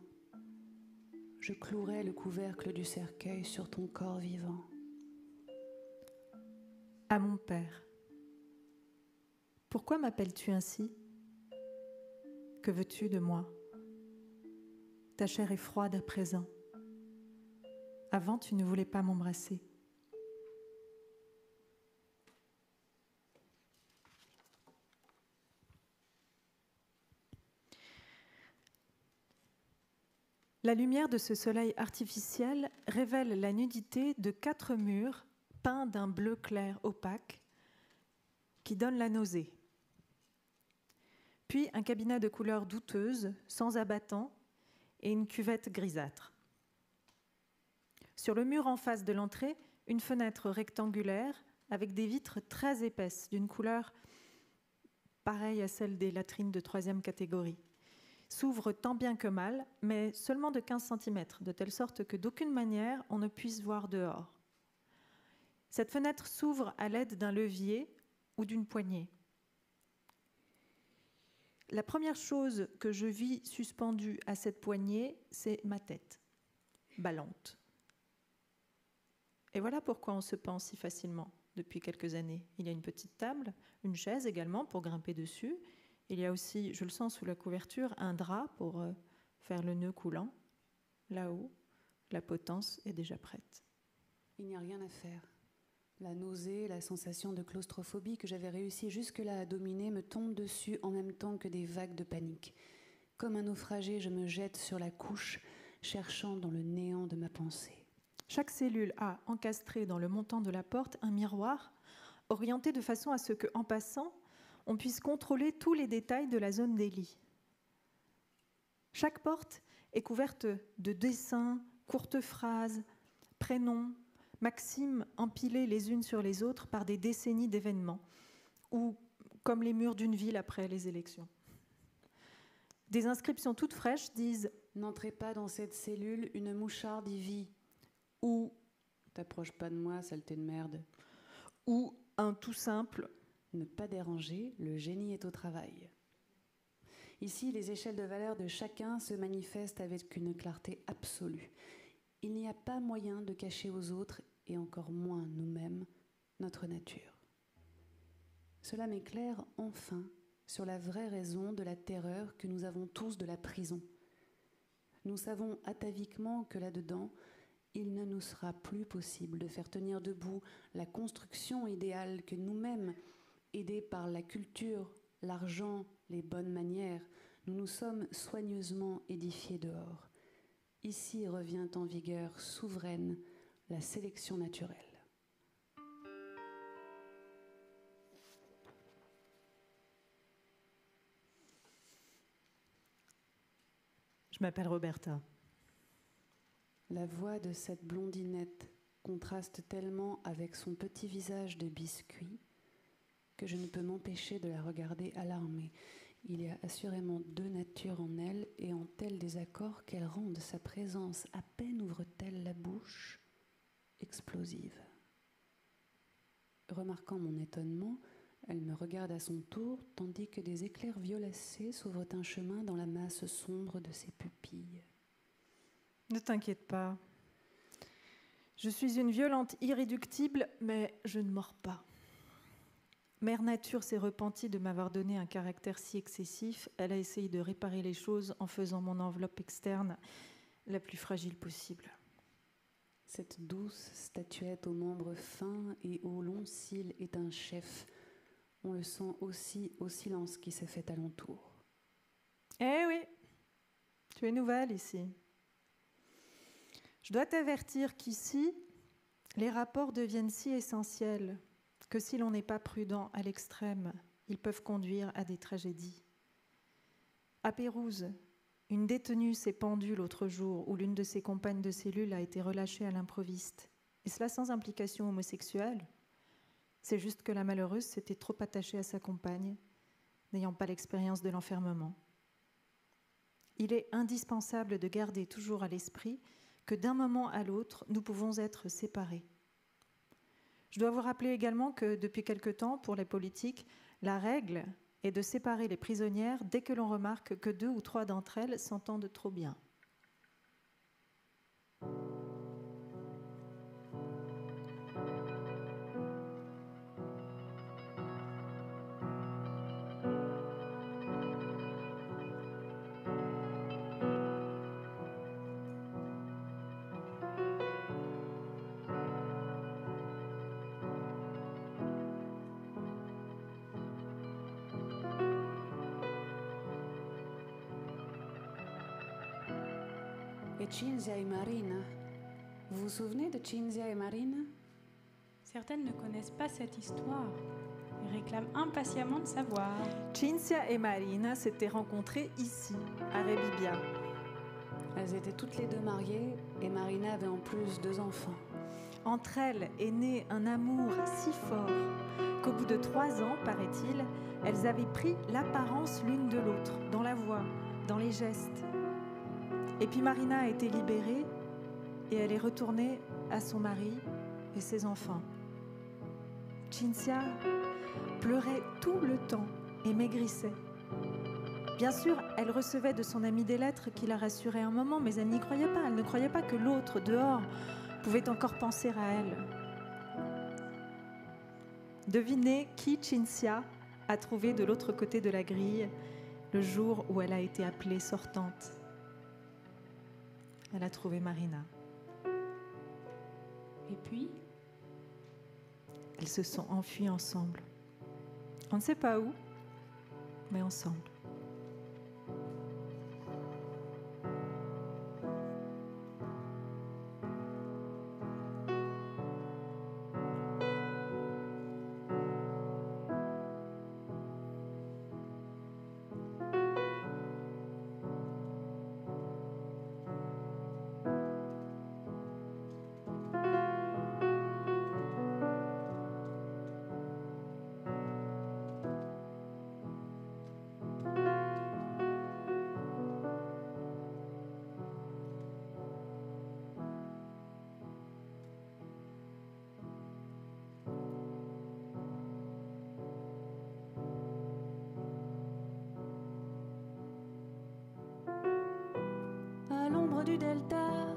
je clouerai le couvercle du cercueil sur ton corps vivant. À mon père. Pourquoi m'appelles-tu ainsi? Que veux-tu de moi? Ta chair est froide à présent. Avant, tu ne voulais pas m'embrasser. La lumière de ce soleil artificiel révèle la nudité de 4 murs peints d'un bleu clair opaque qui donne la nausée. Puis un cabinet de couleurs douteuses, sans abattant, et une cuvette grisâtre. Sur le mur en face de l'entrée, une fenêtre rectangulaire avec des vitres très épaisses, d'une couleur pareille à celle des latrines de 3e catégorie. S'ouvre tant bien que mal, mais seulement de 15 cm, de telle sorte que d'aucune manière on ne puisse voir dehors. Cette fenêtre s'ouvre à l'aide d'un levier ou d'une poignée. La première chose que je vis suspendue à cette poignée, c'est ma tête, ballante. Et voilà pourquoi on se pend si facilement depuis quelques années. Il y a une petite table, une chaise également pour grimper dessus. Il y a aussi, je le sens sous la couverture, un drap pour faire le nœud coulant. Là-haut, la potence est déjà prête. Il n'y a rien à faire. La nausée, la sensation de claustrophobie que j'avais réussi jusque-là à dominer me tombe dessus en même temps que des vagues de panique. Comme un naufragé, je me jette sur la couche, cherchant dans le néant de ma pensée. Chaque cellule a encastré dans le montant de la porte un miroir orienté de façon à ce que, en passant, on puisse contrôler tous les détails de la zone des lits. Chaque porte est couverte de dessins, courtes phrases, prénoms, maximes empilées les unes sur les autres par des décennies d'événements, ou comme les murs d'une ville après les élections. Des inscriptions toutes fraîches disent « N'entrez pas dans cette cellule, une moucharde y vit » ou « T'approches pas de moi, saleté de merde » ou un tout simple « Ne pas déranger, le génie est au travail ». Ici, les échelles de valeur de chacun se manifestent avec une clarté absolue. Il n'y a pas moyen de cacher aux autres, et encore moins nous-mêmes, notre nature. Cela m'éclaire enfin sur la vraie raison de la terreur que nous avons tous de la prison. Nous savons ataviquement que là-dedans, il ne nous sera plus possible de faire tenir debout la construction idéale que nous-mêmes, aidés par la culture, l'argent, les bonnes manières, nous nous sommes soigneusement édifiés dehors. Ici revient en vigueur souveraine la sélection naturelle. Je m'appelle Roberta. La voix de cette blondinette contraste tellement avec son petit visage de biscuit que je ne peux m'empêcher de la regarder alarmée. Il y a assurément deux natures en elle et en tel désaccord qu'elle rende sa présence, à peine ouvre-t-elle la bouche, explosive. Remarquant mon étonnement, elle me regarde à son tour, tandis que des éclairs violacés s'ouvrent un chemin dans la masse sombre de ses pupilles. Ne t'inquiète pas. Je suis une violente irréductible, mais je ne mords pas. Mère Nature s'est repentie de m'avoir donné un caractère si excessif. Elle a essayé de réparer les choses en faisant mon enveloppe externe la plus fragile possible. Cette douce statuette aux membres fins et aux longs cils est un chef. On le sent aussi au silence qui s'est fait alentour. Eh oui, tu es nouvelle ici. Je dois t'avertir qu'ici, les rapports deviennent si essentiels que si l'on n'est pas prudent à l'extrême, ils peuvent conduire à des tragédies. À Pérouse, une détenue s'est pendue l'autre jour où l'une de ses compagnes de cellule a été relâchée à l'improviste. Et cela sans implication homosexuelle. C'est juste que la malheureuse s'était trop attachée à sa compagne, n'ayant pas l'expérience de l'enfermement. Il est indispensable de garder toujours à l'esprit que d'un moment à l'autre, nous pouvons être séparés. Je dois vous rappeler également que depuis quelque temps, pour les politiques, la règle est de séparer les prisonnières dès que l'on remarque que 2 ou 3 d'entre elles s'entendent trop bien. Et Cinzia et Marina, vous vous souvenez de Cinzia et Marina? Certaines ne connaissent pas cette histoire et réclament impatiemment de savoir. Cinzia et Marina s'étaient rencontrées ici, à Rebibbia. Elles étaient toutes les deux mariées et Marina avait en plus 2 enfants. Entre elles est né un amour si fort qu'au bout de 3 ans, paraît-il, elles avaient pris l'apparence l'une de l'autre, dans la voix, dans les gestes. Et puis Marina a été libérée et elle est retournée à son mari et ses enfants. Cinzia pleurait tout le temps et maigrissait. Bien sûr, elle recevait de son ami des lettres qui la rassuraient un moment, mais elle n'y croyait pas. Elle ne croyait pas que l'autre, dehors, pouvait encore penser à elle. Devinez qui Cinzia a trouvé de l'autre côté de la grille le jour où elle a été appelée sortante. Elle a trouvé Marina. Et puis, elles se sont enfuies ensemble. On ne sait pas où, mais ensemble. à l'ombre du delta,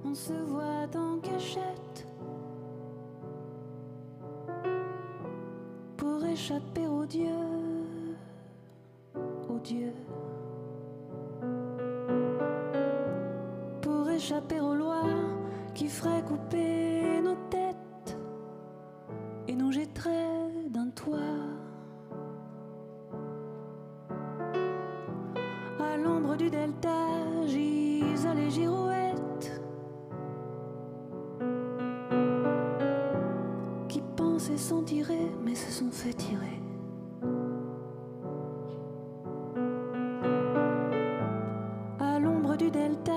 on se voit en cachette. échapper aux dieux, aux dieux, pour échapper aux lois qui feraient couper nos têtes et nous jetteraient d'un toit. À l'ombre du delta gisent les girouettes qui pensaient s'en tirer mais se sont fait tirer. À l'ombre du delta,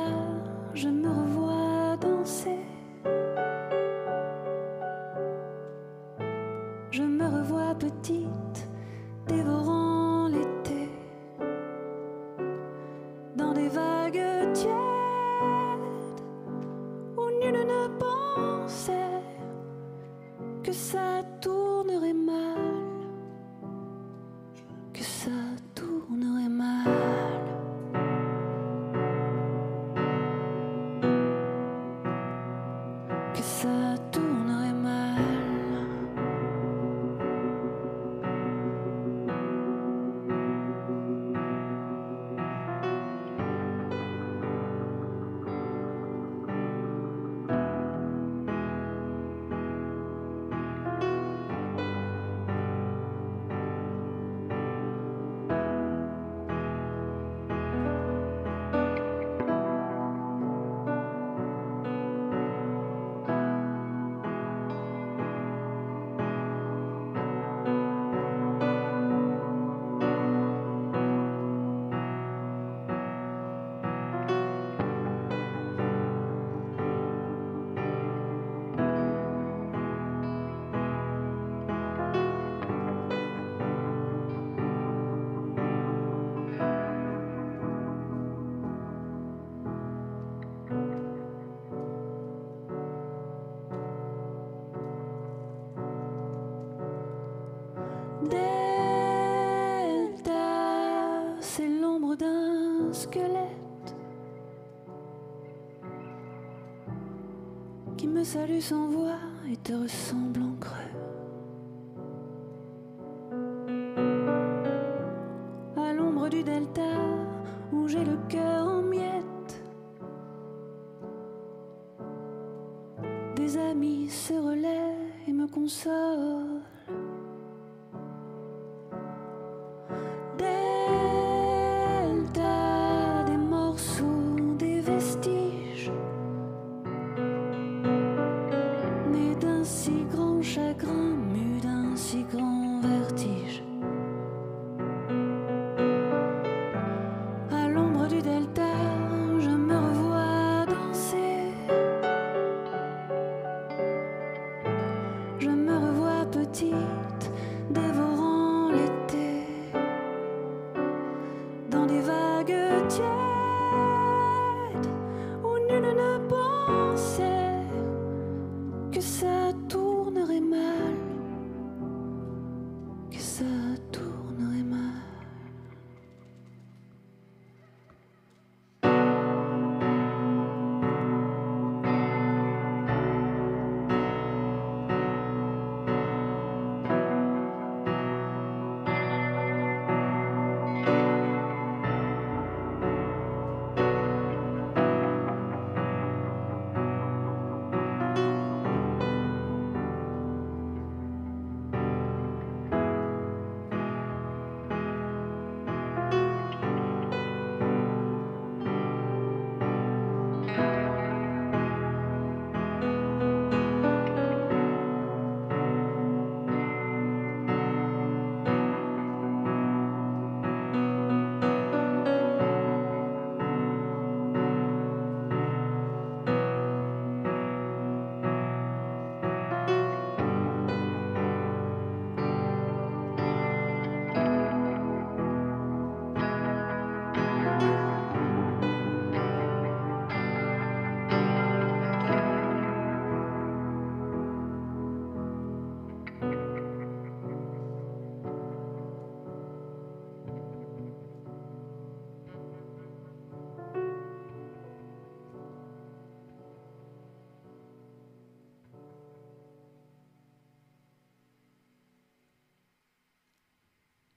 je me revois danser. Je me revois petite, dévorant l'été, dans des vagues tièdes où nul ne pensait que ça tournerait mal, que ça tournerait mal. Que ça tournerait mal. Delta, c'est l'ombre d'un squelette qui me salue sans voix et te ressemble en creux. À l'ombre du delta où j'ai le cœur en miettes, des amis se relaient et me consolent. Delta, des morceaux, des vestiges, nés d'un si grand chagrin, mus d'un si grand vertige. À l'ombre du delta, je me revois danser. Je me revois petite, dévorant l'été, dans des vagues tièdes où nul ne pensait que ça tournerait mal, que ça tournerait mal.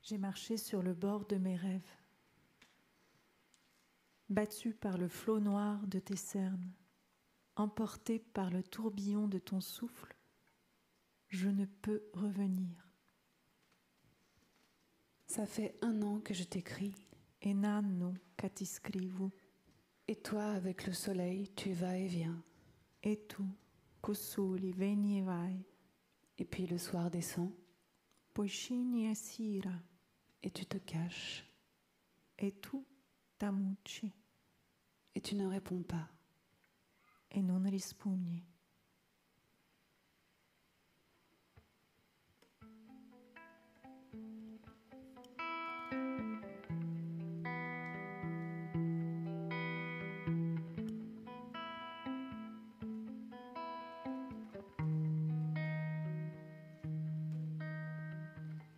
J'ai marché sur le bord de mes rêves, battu par le flot noir de tes cernes, emporté par le tourbillon de ton souffle, je ne peux revenir. Ça fait 1 an que je t'écris. E un anno che ti scrivo. Et toi, avec le soleil, tu vas et viens. E tu, col sole, vieni e vai. Et puis le soir descend. Poi scegli e sera. Et tu te caches. E tu t'ammucci. Et tu ne réponds pas. E non rispondi.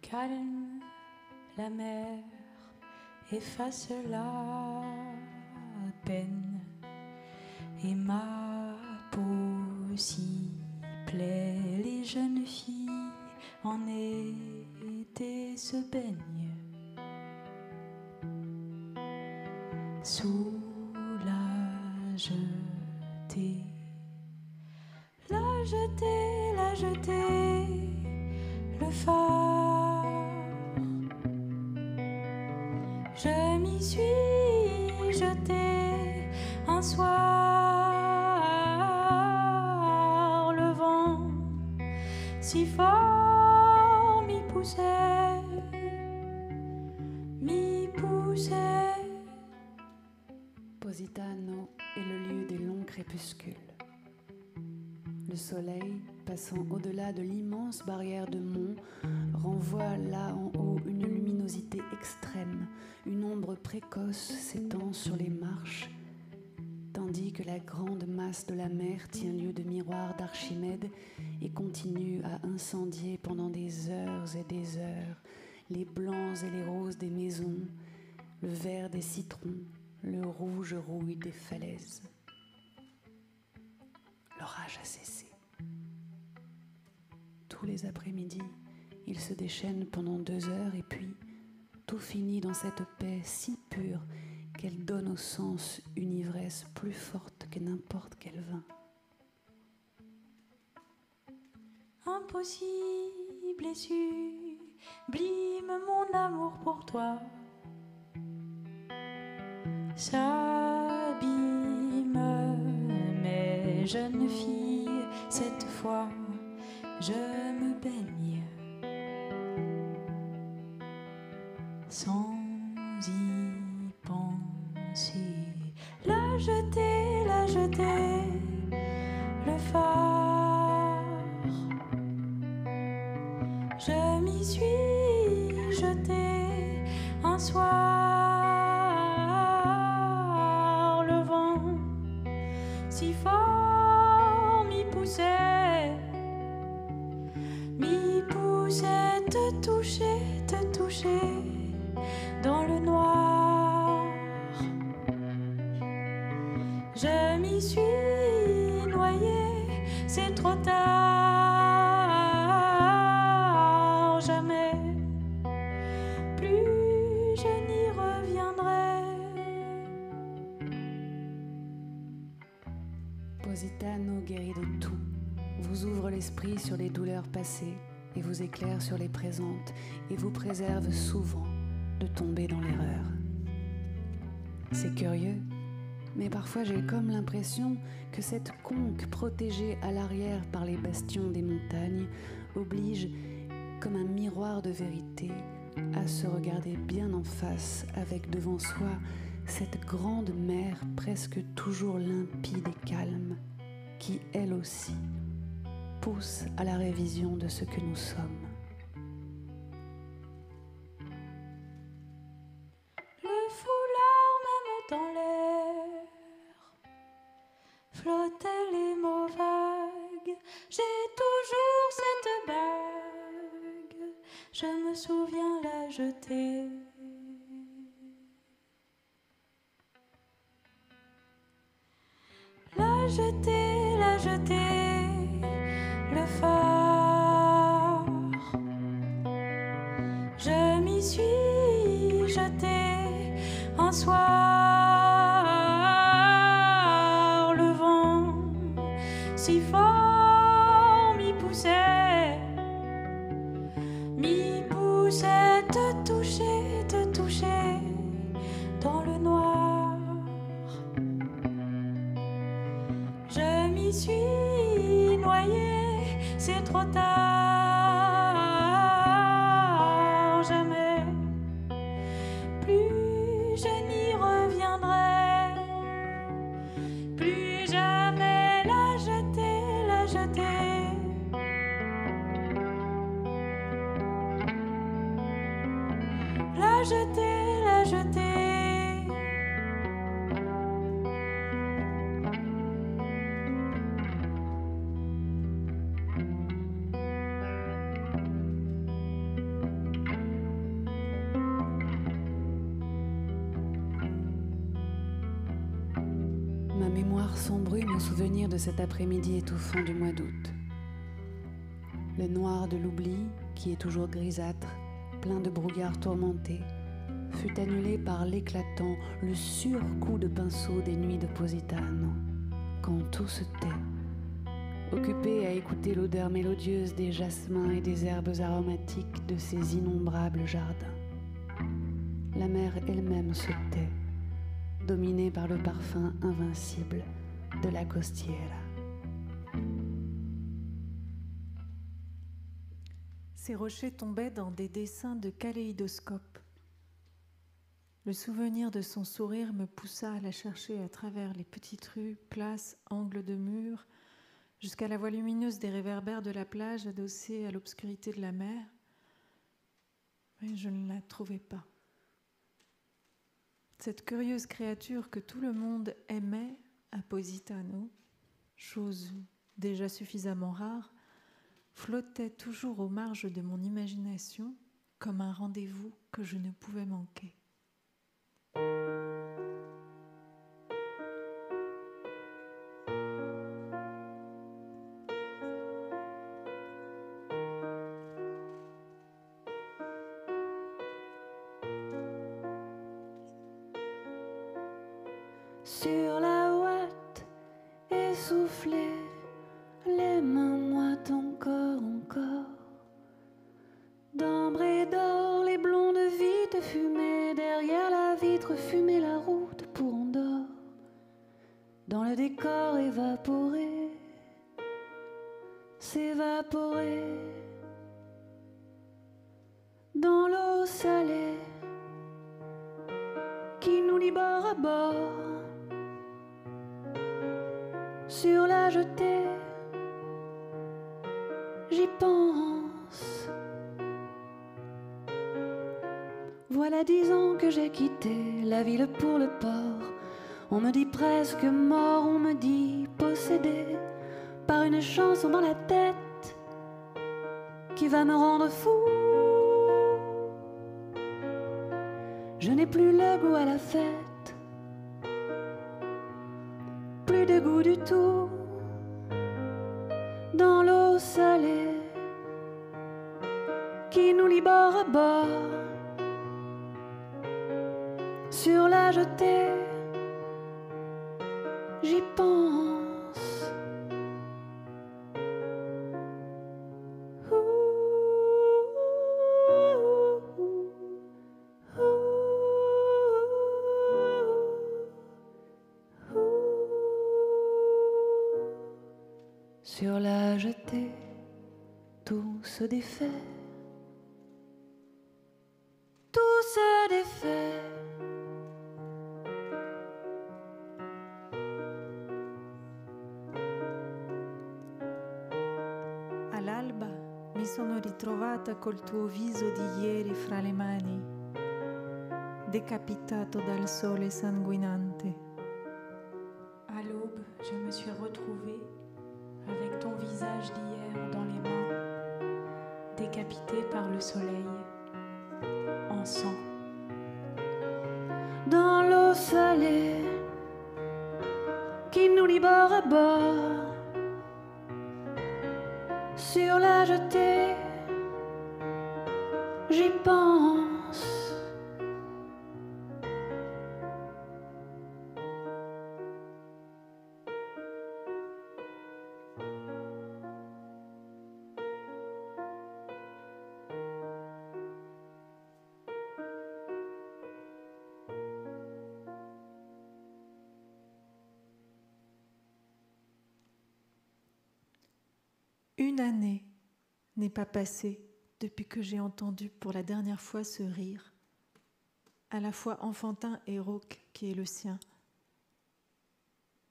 Calme, la mer efface la peine et ma peau s'y plaît. Les jeunes filles en été se baignent sous la jetée. La jetée, la jetée, le phare. Je m'y suis jetée un soir, le vent si fort m'y poussait, m'y poussait. Positano est le lieu des longs crépuscules. Le soleil, passant au-delà de l'immense barrière de monts, renvoie là en haut une luminosité extrême. Une ombre précoce s'étend sur les marches, tandis que la grande masse de la mer tient lieu de miroir d'Archimède et continue à incendier pendant des heures et des heures les blancs et les roses des maisons, le vert des citrons, le rouge rouille des falaises. L'orage a cessé. Tous les après-midi, il se déchaîne pendant 2 heures et puis tout finit dans cette paix si pure qu'elle donne au sens une ivresse plus forte que n'importe quel vin. Impossible et sublime mon amour pour toi s'abîme, mais jeune fille, cette fois je me baigne sans y penser. La jetée, le phare. Je m'y suis jetée un soir, le vent si fort m'y poussait, te toucher dans le noir. Je m'y suis noyée, c'est trop tard. Jamais plus je n'y reviendrai. Positano guérit de tout, vous ouvre l'esprit sur les douleurs passées et vous éclaire sur les présentes et vous préserve souvent de tomber dans l'erreur. C'est curieux, mais parfois j'ai comme l'impression que cette conque protégée à l'arrière par les bastions des montagnes oblige, comme un miroir de vérité, à se regarder bien en face avec devant soi cette grande mer presque toujours limpide et calme qui, elle aussi, pousse à la révision de ce que nous sommes. Le foulard même dans l'air flottait les mots vagues. J'ai toujours cette bague, je me souviens la jeter. La jeter, le phare. Je m'y suis jetée un soir, le vent si fort m'y poussait te toucher dans le noir. Je m'y suis noyée, c'est trop tard, jamais plus je n'y reviendrai, plus jamais la jeter, la jeter. La jeter, la jeter. Ma mémoire s'embrume au souvenir de cet après-midi étouffant du mois d'août. Le noir de l'oubli, qui est toujours grisâtre, plein de brouillard tourmenté, fut annulé par l'éclatant, le surcoup de pinceau des nuits de Positano, quand tout se tait, occupé à écouter l'odeur mélodieuse des jasmins et des herbes aromatiques de ces innombrables jardins. La mer elle-même se tait, dominée par le parfum invincible de la costiera. Ces rochers tombaient dans des dessins de kaléidoscope. Le souvenir de son sourire me poussa à la chercher à travers les petites rues, places, angles de murs, jusqu'à la voie lumineuse des réverbères de la plage adossée à l'obscurité de la mer. Mais je ne la trouvais pas. Cette curieuse créature que tout le monde aimait à Positano, chose déjà suffisamment rare, flottait toujours aux marges de mon imagination comme un rendez-vous que je ne pouvais manquer. Sur la ouate essoufflée, les mains moites encore. D'ambre et d'or, les blondes vites fumées, derrière la vitre fumée la route pour Andorre. Dans le décor évaporé, s'évaporer. Dans l'eau salée qui nous lie bord à bord. Sur la jetée, j'y pense. Voilà 10 ans que j'ai quitté la ville pour le port. On me dit presque mort, on me dit possédé par une chanson dans la tête qui va me rendre fou. Je n'ai plus le goût à la fête, plus de goût du tout. Dans l'eau salée qui nous lie bord à bord. Sur la jetée, j'y pense. Sur la jetée, tout se défait. Tout se défait. All'alba mi sono ritrovata col tuo viso di ieri fra le mani, decapitato dal sole sanguinante. À l'aube, je me suis retrouvée avec ton visage d'hier dans les mains, décapité par le soleil, en sang. Dans l'eau salée qui nous lie bord à bord. Sur la jetée, j'y pense. Une année n'est pas passée depuis que j'ai entendu pour la dernière fois ce rire, à la fois enfantin et rauque qui est le sien.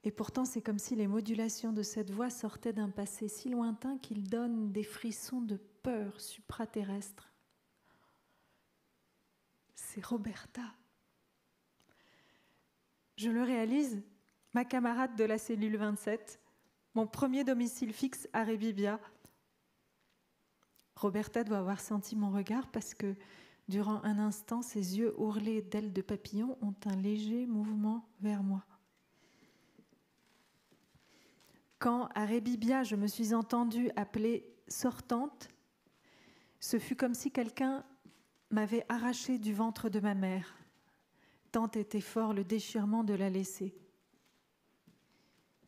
Et pourtant, c'est comme si les modulations de cette voix sortaient d'un passé si lointain qu'il donne des frissons de peur supraterrestre. C'est Roberta. Je le réalise, ma camarade de la cellule 27, mon premier domicile fixe à Rébibia. Roberta doit avoir senti mon regard parce que, durant un instant, ses yeux ourlés d'ailes de papillon ont un léger mouvement vers moi. Quand, à Rébibia, je me suis entendue appeler sortante, ce fut comme si quelqu'un m'avait arrachée du ventre de ma mère. Tant était fort le déchirement de la laisser.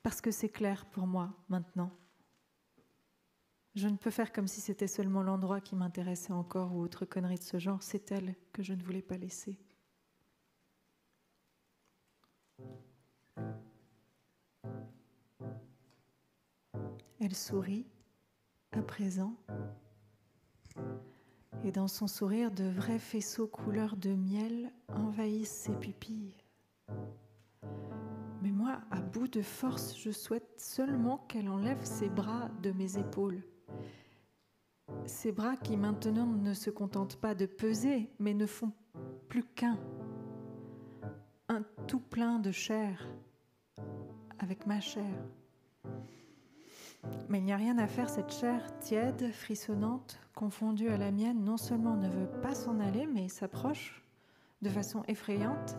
Parce que c'est clair pour moi, maintenant. Je ne peux faire comme si c'était seulement l'endroit qui m'intéressait encore ou autre connerie de ce genre. C'est elle que je ne voulais pas laisser. Elle sourit, à présent, et dans son sourire, de vrais faisceaux couleur de miel envahissent ses pupilles. Mais moi, à bout de force, je souhaite seulement qu'elle enlève ses bras de mes épaules. Ces bras qui maintenant ne se contentent pas de peser, mais ne font plus qu'un. Un tout plein de chair, avec ma chair. Mais il n'y a rien à faire, cette chair tiède, frissonnante, confondue à la mienne, non seulement ne veut pas s'en aller, mais s'approche de façon effrayante,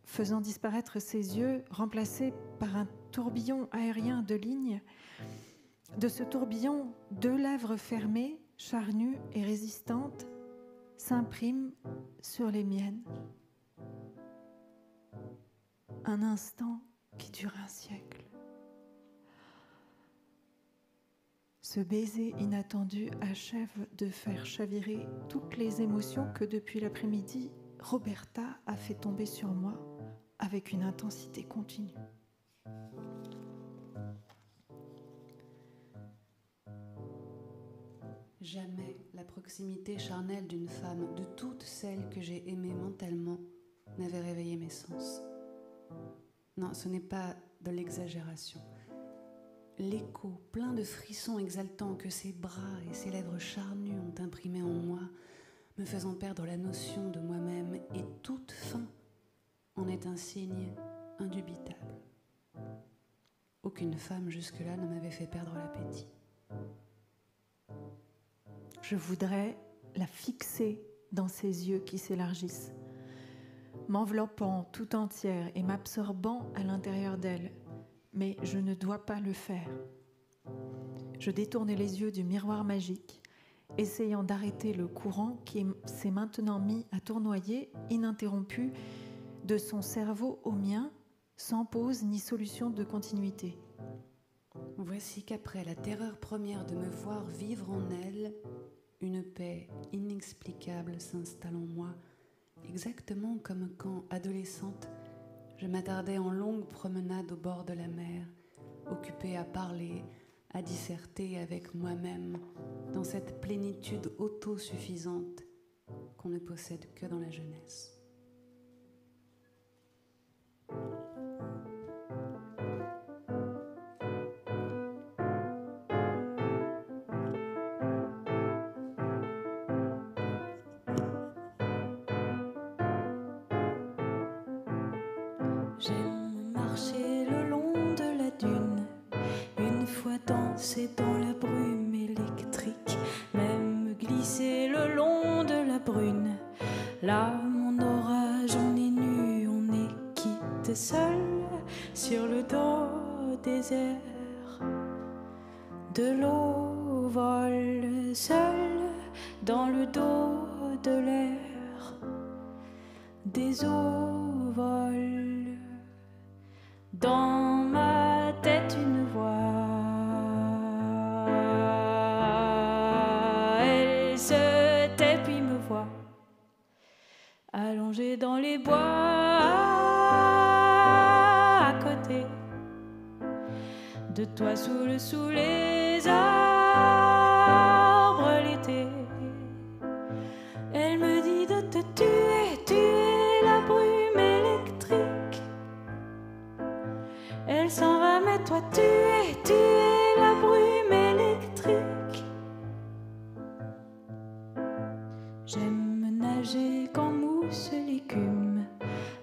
faisant disparaître ses yeux, remplacés par un tourbillon aérien de lignes. De ce tourbillon, 2 lèvres fermées, charnues et résistantes, s'impriment sur les miennes. Un instant qui dure un siècle. Ce baiser inattendu achève de faire chavirer toutes les émotions que depuis l'après-midi, Roberta a fait tomber sur moi avec une intensité continue. Jamais la proximité charnelle d'une femme, de toutes celles que j'ai aimées mentalement, n'avait réveillé mes sens. Non, ce n'est pas de l'exagération. L'écho plein de frissons exaltants que ses bras et ses lèvres charnues ont imprimé en moi, me faisant perdre la notion de moi-même, et toute fin en est un signe indubitable. Aucune femme jusque-là ne m'avait fait perdre l'appétit. Je voudrais la fixer dans ses yeux qui s'élargissent, m'enveloppant tout entière et m'absorbant à l'intérieur d'elle. Mais je ne dois pas le faire. Je détourne les yeux du miroir magique, essayant d'arrêter le courant qui s'est maintenant mis à tournoyer, ininterrompu, de son cerveau au mien, sans pause ni solution de continuité. Voici qu'après la terreur première de me voir vivre en elle, une paix inexplicable s'installe en moi, exactement comme quand, adolescente, je m'attardais en longues promenades au bord de la mer, occupée à parler, à disserter avec moi-même, dans cette plénitude autosuffisante qu'on ne possède que dans la jeunesse. J'aime marcher le long de la dune, une fois danser dans la brume électrique, même glisser le long de la brune. Là, mon orage, on est nu, on est quitte seul sur le dos des airs. De l'eau vole seul dans le dos de l'air. Des eaux volent. Dans ma tête une voix, elle se tait puis me voit, allongée dans les bois, à côté de toi sous les arbres l'été. Elle me dit de te tuer la brume électrique. Elle s'en va, mais toi tuer la brume électrique. J'aime nager quand mousse l'écume,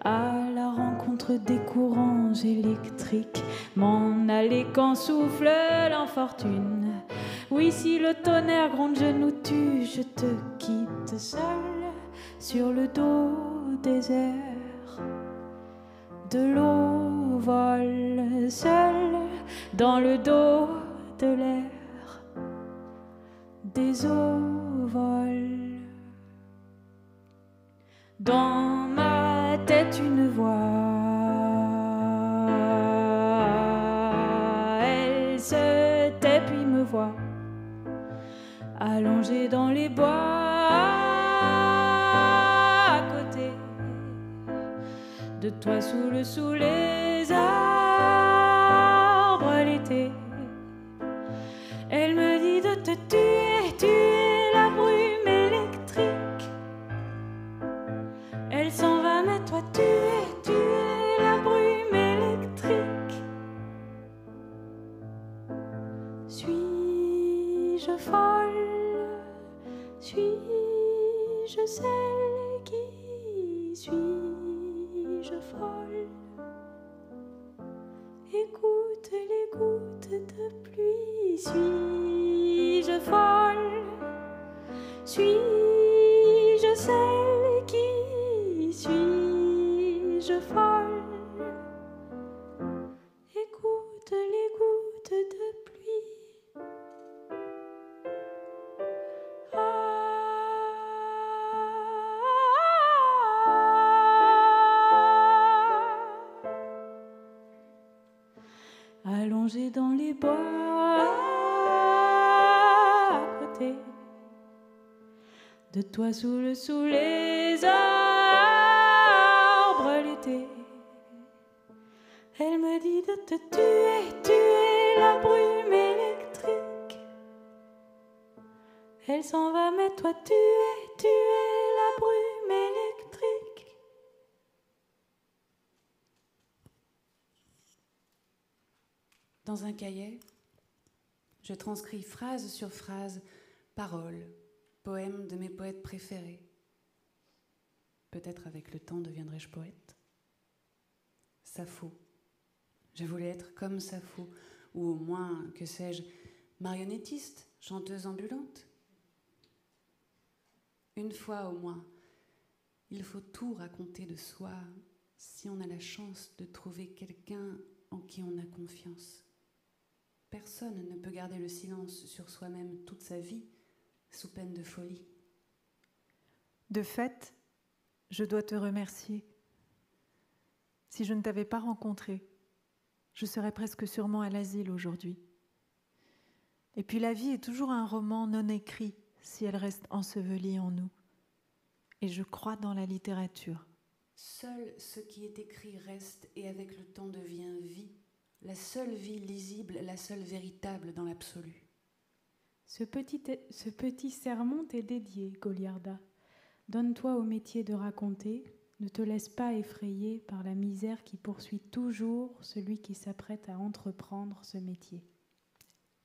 à la rencontre des courants électriques, m'en aller quand souffle l'infortune. Oui, si le tonnerre gronde, je nous tue, je te quitte seul sur le dos désert. De l'eau vole seul dans le dos de l'air. Des eaux volent. Dans ma tête une voix, elle se tait puis me voit, allongée dans les bois à côté de toi sous les arbres l'été. Elle me dit de te tuer la brume électrique. Elle s'en va, mais toi tuer la brume électrique. Suis-je folle? Suis-je celle qui suis-je folle? Écoute les gouttes de pluie. Suis-je folle? Suis-je celle qui suis-je folle? Écoute les gouttes de pluie. Allongée dans les bois à côté de toi sous les arbres l'été. Elle me dit de te tuer la brume électrique. Elle s'en va, mais toi tuer la brume électrique. Dans un cahier, je transcris phrase sur phrase, paroles, poèmes de mes poètes préférés. Peut-être avec le temps deviendrai-je poète. Sappho. Je voulais être comme Sappho, ou au moins, que sais-je, marionnettiste, chanteuse ambulante. Une fois au moins, il faut tout raconter de soi si on a la chance de trouver quelqu'un en qui on a confiance. Personne ne peut garder le silence sur soi-même toute sa vie, sous peine de folie. De fait, je dois te remercier. Si je ne t'avais pas rencontré, je serais presque sûrement à l'asile aujourd'hui. Et puis la vie est toujours un roman non écrit si elle reste ensevelie en nous. Et je crois dans la littérature. Seul ce qui est écrit reste et avec le temps devient vie. La seule vie lisible, la seule véritable dans l'absolu. Ce petit sermon t'est dédié, Goliarda. Donne-toi au métier de raconter, ne te laisse pas effrayer par la misère qui poursuit toujours celui qui s'apprête à entreprendre ce métier.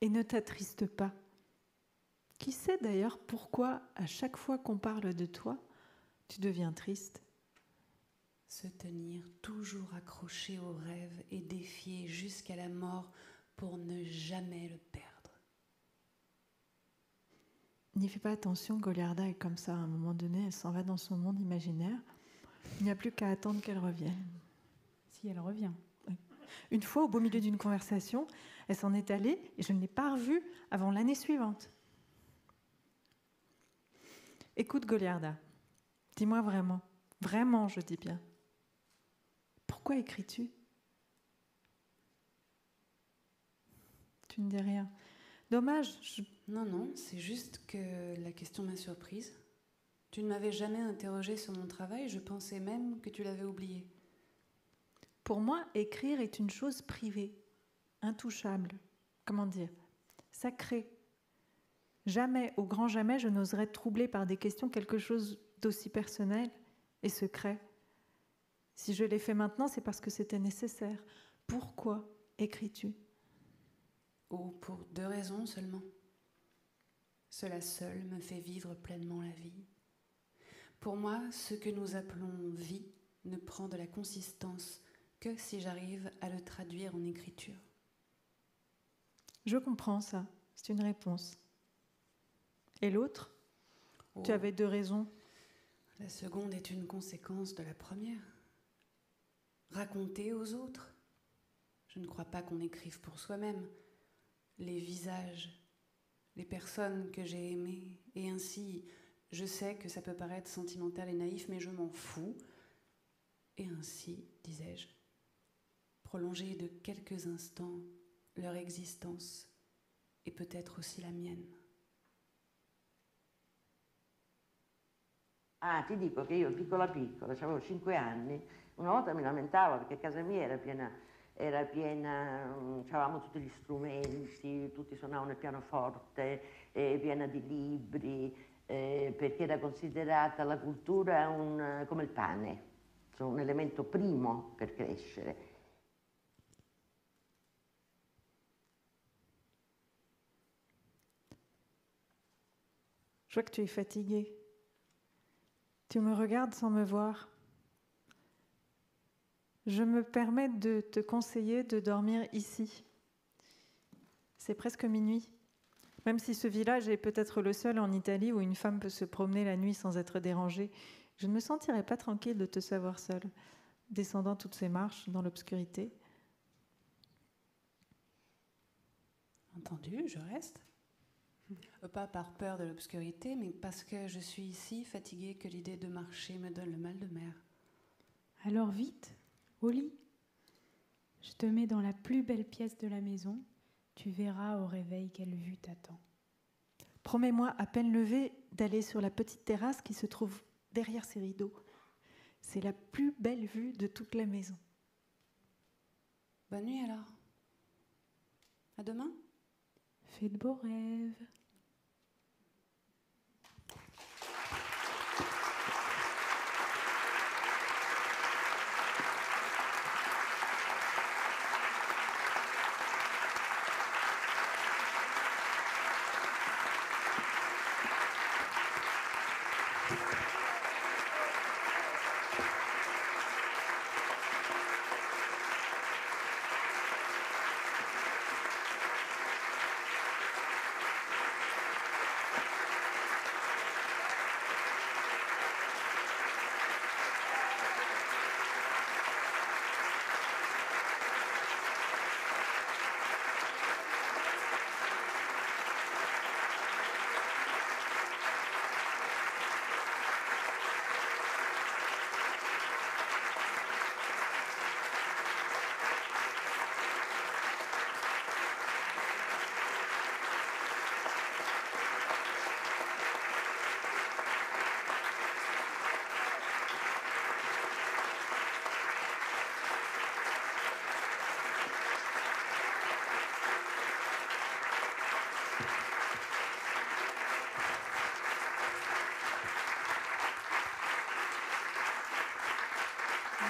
Et ne t'attriste pas. Qui sait d'ailleurs pourquoi, à chaque fois qu'on parle de toi, tu deviens triste? Se tenir toujours accroché au rêve et défier jusqu'à la mort pour ne jamais le perdre. N'y fais pas attention, Goliarda est comme ça. À un moment donné, elle s'en va dans son monde imaginaire. Il n'y a plus qu'à attendre qu'elle revienne. Si elle revient. Oui. Une fois, au beau milieu d'une conversation, elle s'en est allée et je ne l'ai pas revue avant l'année suivante. Écoute, Goliarda, dis-moi vraiment, je dis bien, pourquoi écris-tu? Tu ne dis rien. Dommage. Non, c'est juste que la question m'a surprise. Tu ne m'avais jamais interrogée sur mon travail, je pensais même que tu l'avais oublié. Pour moi, écrire est une chose privée, intouchable. comment dire, sacré. Jamais, au grand jamais, je n'oserais troubler par des questions quelque chose d'aussi personnel et secret. Si je l'ai fait maintenant, c'est parce que c'était nécessaire. Pourquoi écris-tu ? Ou pour 2 raisons seulement. Cela seul me fait vivre pleinement la vie. Pour moi, ce que nous appelons vie ne prend de la consistance que si j'arrive à le traduire en écriture. Je comprends ça, c'est une réponse. Et l'autre ? Tu avais 2 raisons. La seconde est une conséquence de la première. Raconter aux autres. Je ne crois pas qu'on écrive pour soi-même. Les visages, les personnes que j'ai aimées, et ainsi, je sais que ça peut paraître sentimental et naïf, mais je m'en fous. Et ainsi, disais-je, prolonger de quelques instants leur existence et peut-être aussi la mienne. Ah, ti dico che io piccola, avevo 5 anni, una volta mi lamentavo perché casa mia era piena, avevamo tutti gli strumenti, tutti suonavano il pianoforte, piena di libri, perché era considerata la cultura come il pane, un elemento primo per crescere. Je vois que tu es fatiguée. Tu me regardes sans me voir. Je me permets de te conseiller de dormir ici. C'est presque minuit. Même si ce village est peut-être le seul en Italie où une femme peut se promener la nuit sans être dérangée, je ne me sentirais pas tranquille de te savoir seule, descendant toutes ces marches dans l'obscurité. Entendu, je reste. Pas par peur de l'obscurité, mais parce que je suis si fatiguée que l'idée de marcher me donne le mal de mer. Alors vite, au lit. Je te mets dans la plus belle pièce de la maison. Tu verras au réveil quelle vue t'attend. Promets-moi, à peine levé, d'aller sur la petite terrasse qui se trouve derrière ces rideaux. C'est la plus belle vue de toute la maison. Bonne nuit alors. À demain. Fais de beaux rêves.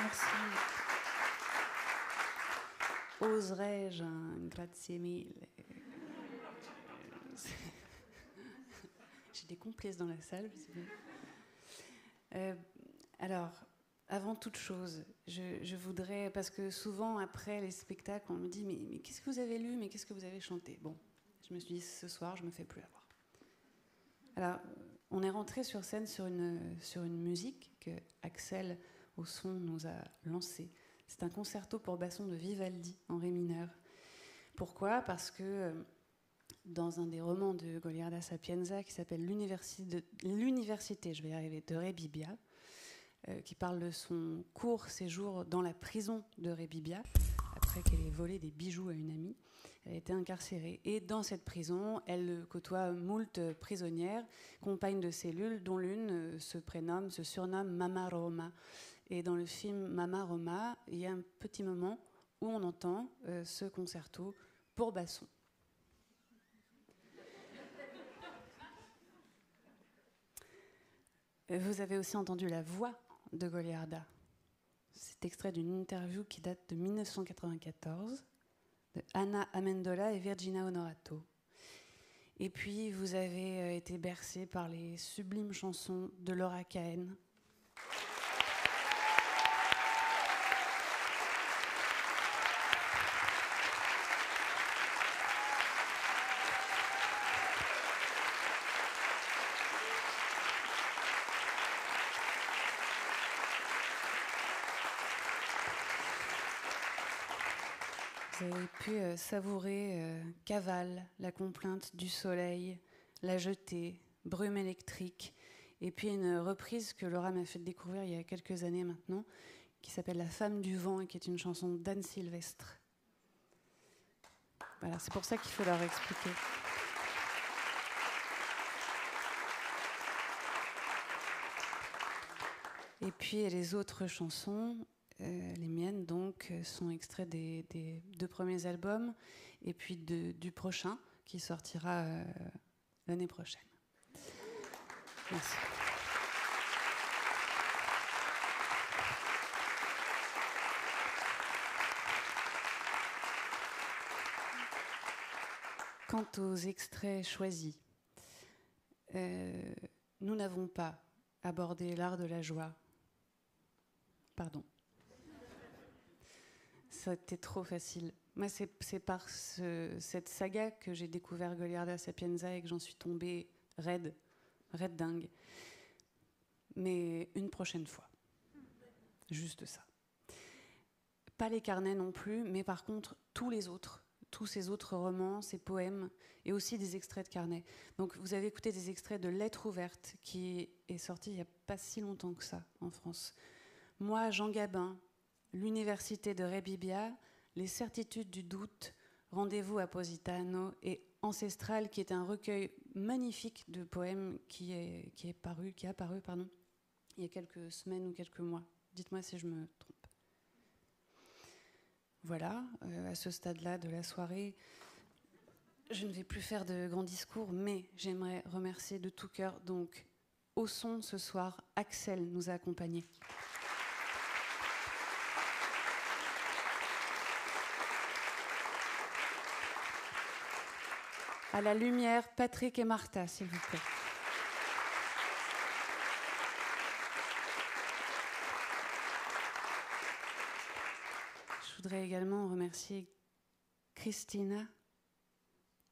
Merci. Oserais-je un grazie mille? J'ai des complices dans la salle. Alors, avant toute chose, je voudrais, parce que souvent après les spectacles, on me dit mais qu'est-ce que vous avez lu, mais qu'est-ce que vous avez chanté? Bon, je me suis dit ce soir, je me fais plus avoir. Alors, on est rentré sur scène sur une musique que Axel au son nous a lancée. C'est un concerto pour basson de Vivaldi en ré mineur. Pourquoi? Parce que dans un des romans de Goliarda Sapienza qui s'appelle L'université, je vais y arriver, de Rebibbia, qui parle de son court séjour dans la prison de Rebibbia, après qu'elle ait volé des bijoux à une amie. Elle a été incarcérée. Et dans cette prison, elle côtoie moult prisonnières, compagnes de cellule, dont l'une se surnomme Mama Roma. Et dans le film Mama Roma, il y a un petit moment où on entend ce concerto pour basson. Vous avez aussi entendu la voix de Goliarda. C'est extrait d'une interview qui date de 1994 de Anna Amendola et Virginia Onorato. Et puis, vous avez été bercé par les sublimes chansons de Laura Cahen. Vous avez pu savourer Cavale, La complainte du soleil, La jetée, Brume électrique, et puis une reprise que Laura m'a fait découvrir il y a quelques années maintenant, qui s'appelle La femme du vent et qui est une chanson d'Anne Sylvestre. Voilà, c'est pour ça qu'il faut leur expliquer. Et puis les autres chansons, les miennes donc, sont extraits des 2 premiers albums et puis du prochain qui sortira l'année prochaine. Merci. Quant aux extraits choisis, nous n'avons pas abordé l'art de la joie. Pardon. C'était trop facile. Moi, c'est par cette saga que j'ai découvert Goliarda Sapienza et que j'en suis tombée raide dingue. Mais une prochaine fois. Juste ça. Pas les carnets non plus, mais par contre, tous ces autres romans, ces poèmes, et aussi des extraits de carnets. Donc, vous avez écouté des extraits de Lettres ouvertes, qui est sorti il n'y a pas si longtemps que ça, en France. Moi, Jean Gabin, L'université de Rebibbia, Les certitudes du doute, Rendez-vous à Positano et Ancestral, qui est un recueil magnifique de poèmes qui a paru il y a quelques semaines ou quelques mois. Dites-moi si je me trompe. Voilà, à ce stade-là de la soirée, je ne vais plus faire de grands discours, mais j'aimerais remercier de tout cœur. Donc, au son ce soir, Axel nous a accompagnés. À la lumière, Patrick et Martha, s'il vous plaît. Je voudrais également remercier Christina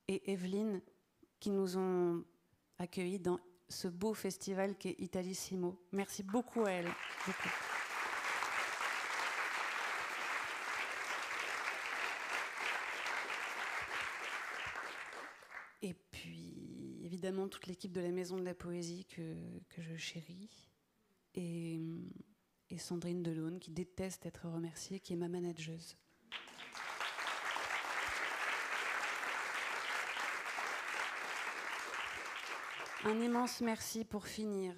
et Evelyne qui nous ont accueillis dans ce beau festival qu'est Italissimo. Merci beaucoup à elles. Beaucoup. Et puis, évidemment, toute l'équipe de la Maison de la Poésie que je chéris. Et Sandrine Delaune, qui déteste être remerciée, qui est ma manageuse. Un immense merci pour finir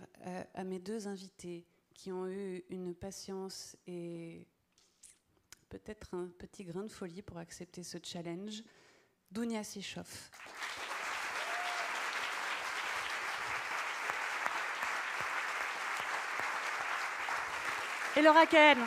à mes 2 invités qui ont eu une patience et peut-être un petit grain de folie pour accepter ce challenge. Dounia Sichoff. Et Laura Cahen.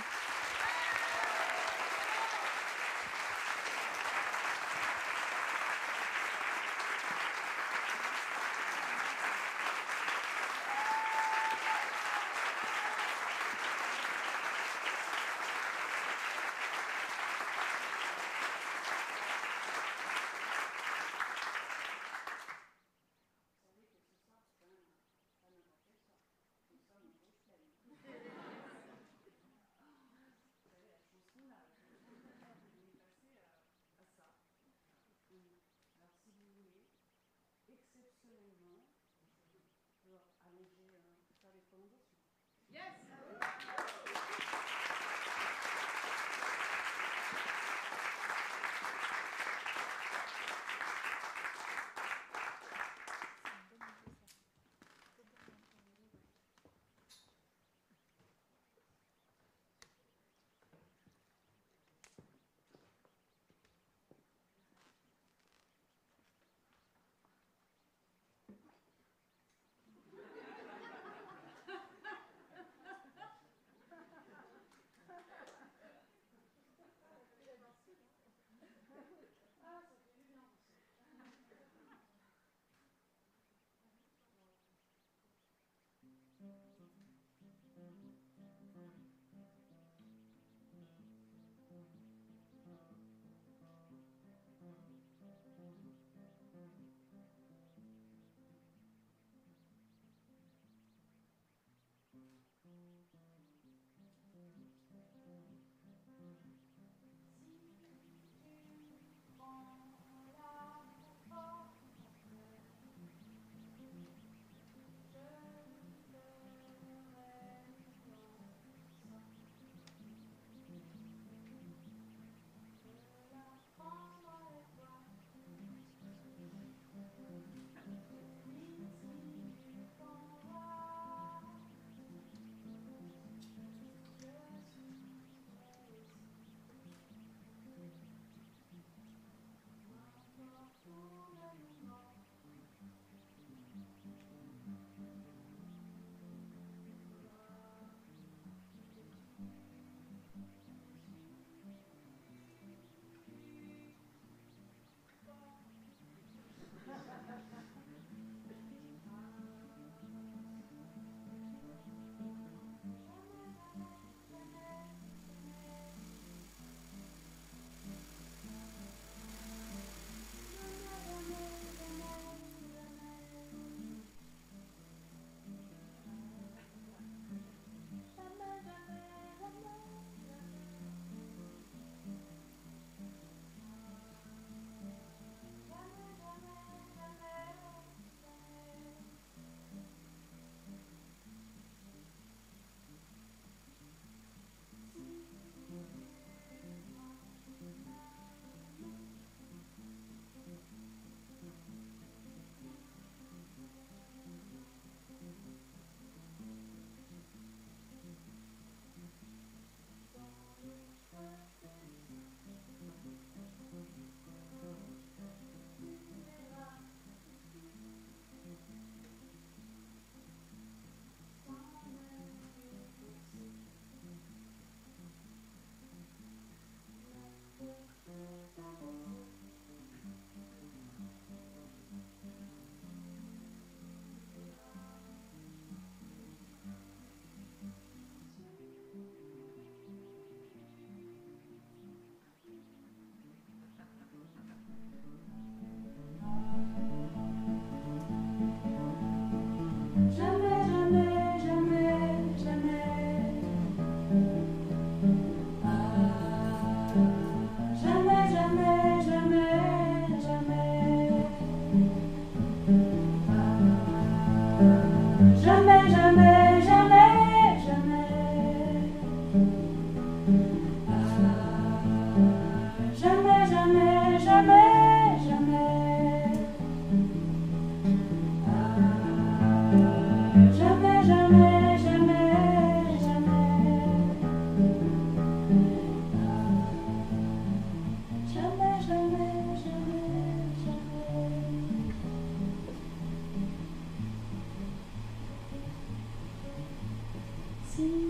Jamais, jamais, jamais, jamais. Jamais, jamais, jamais, jamais. Jamais, jamais, jamais, jamais. Jamais, jamais, jamais, jamais. Si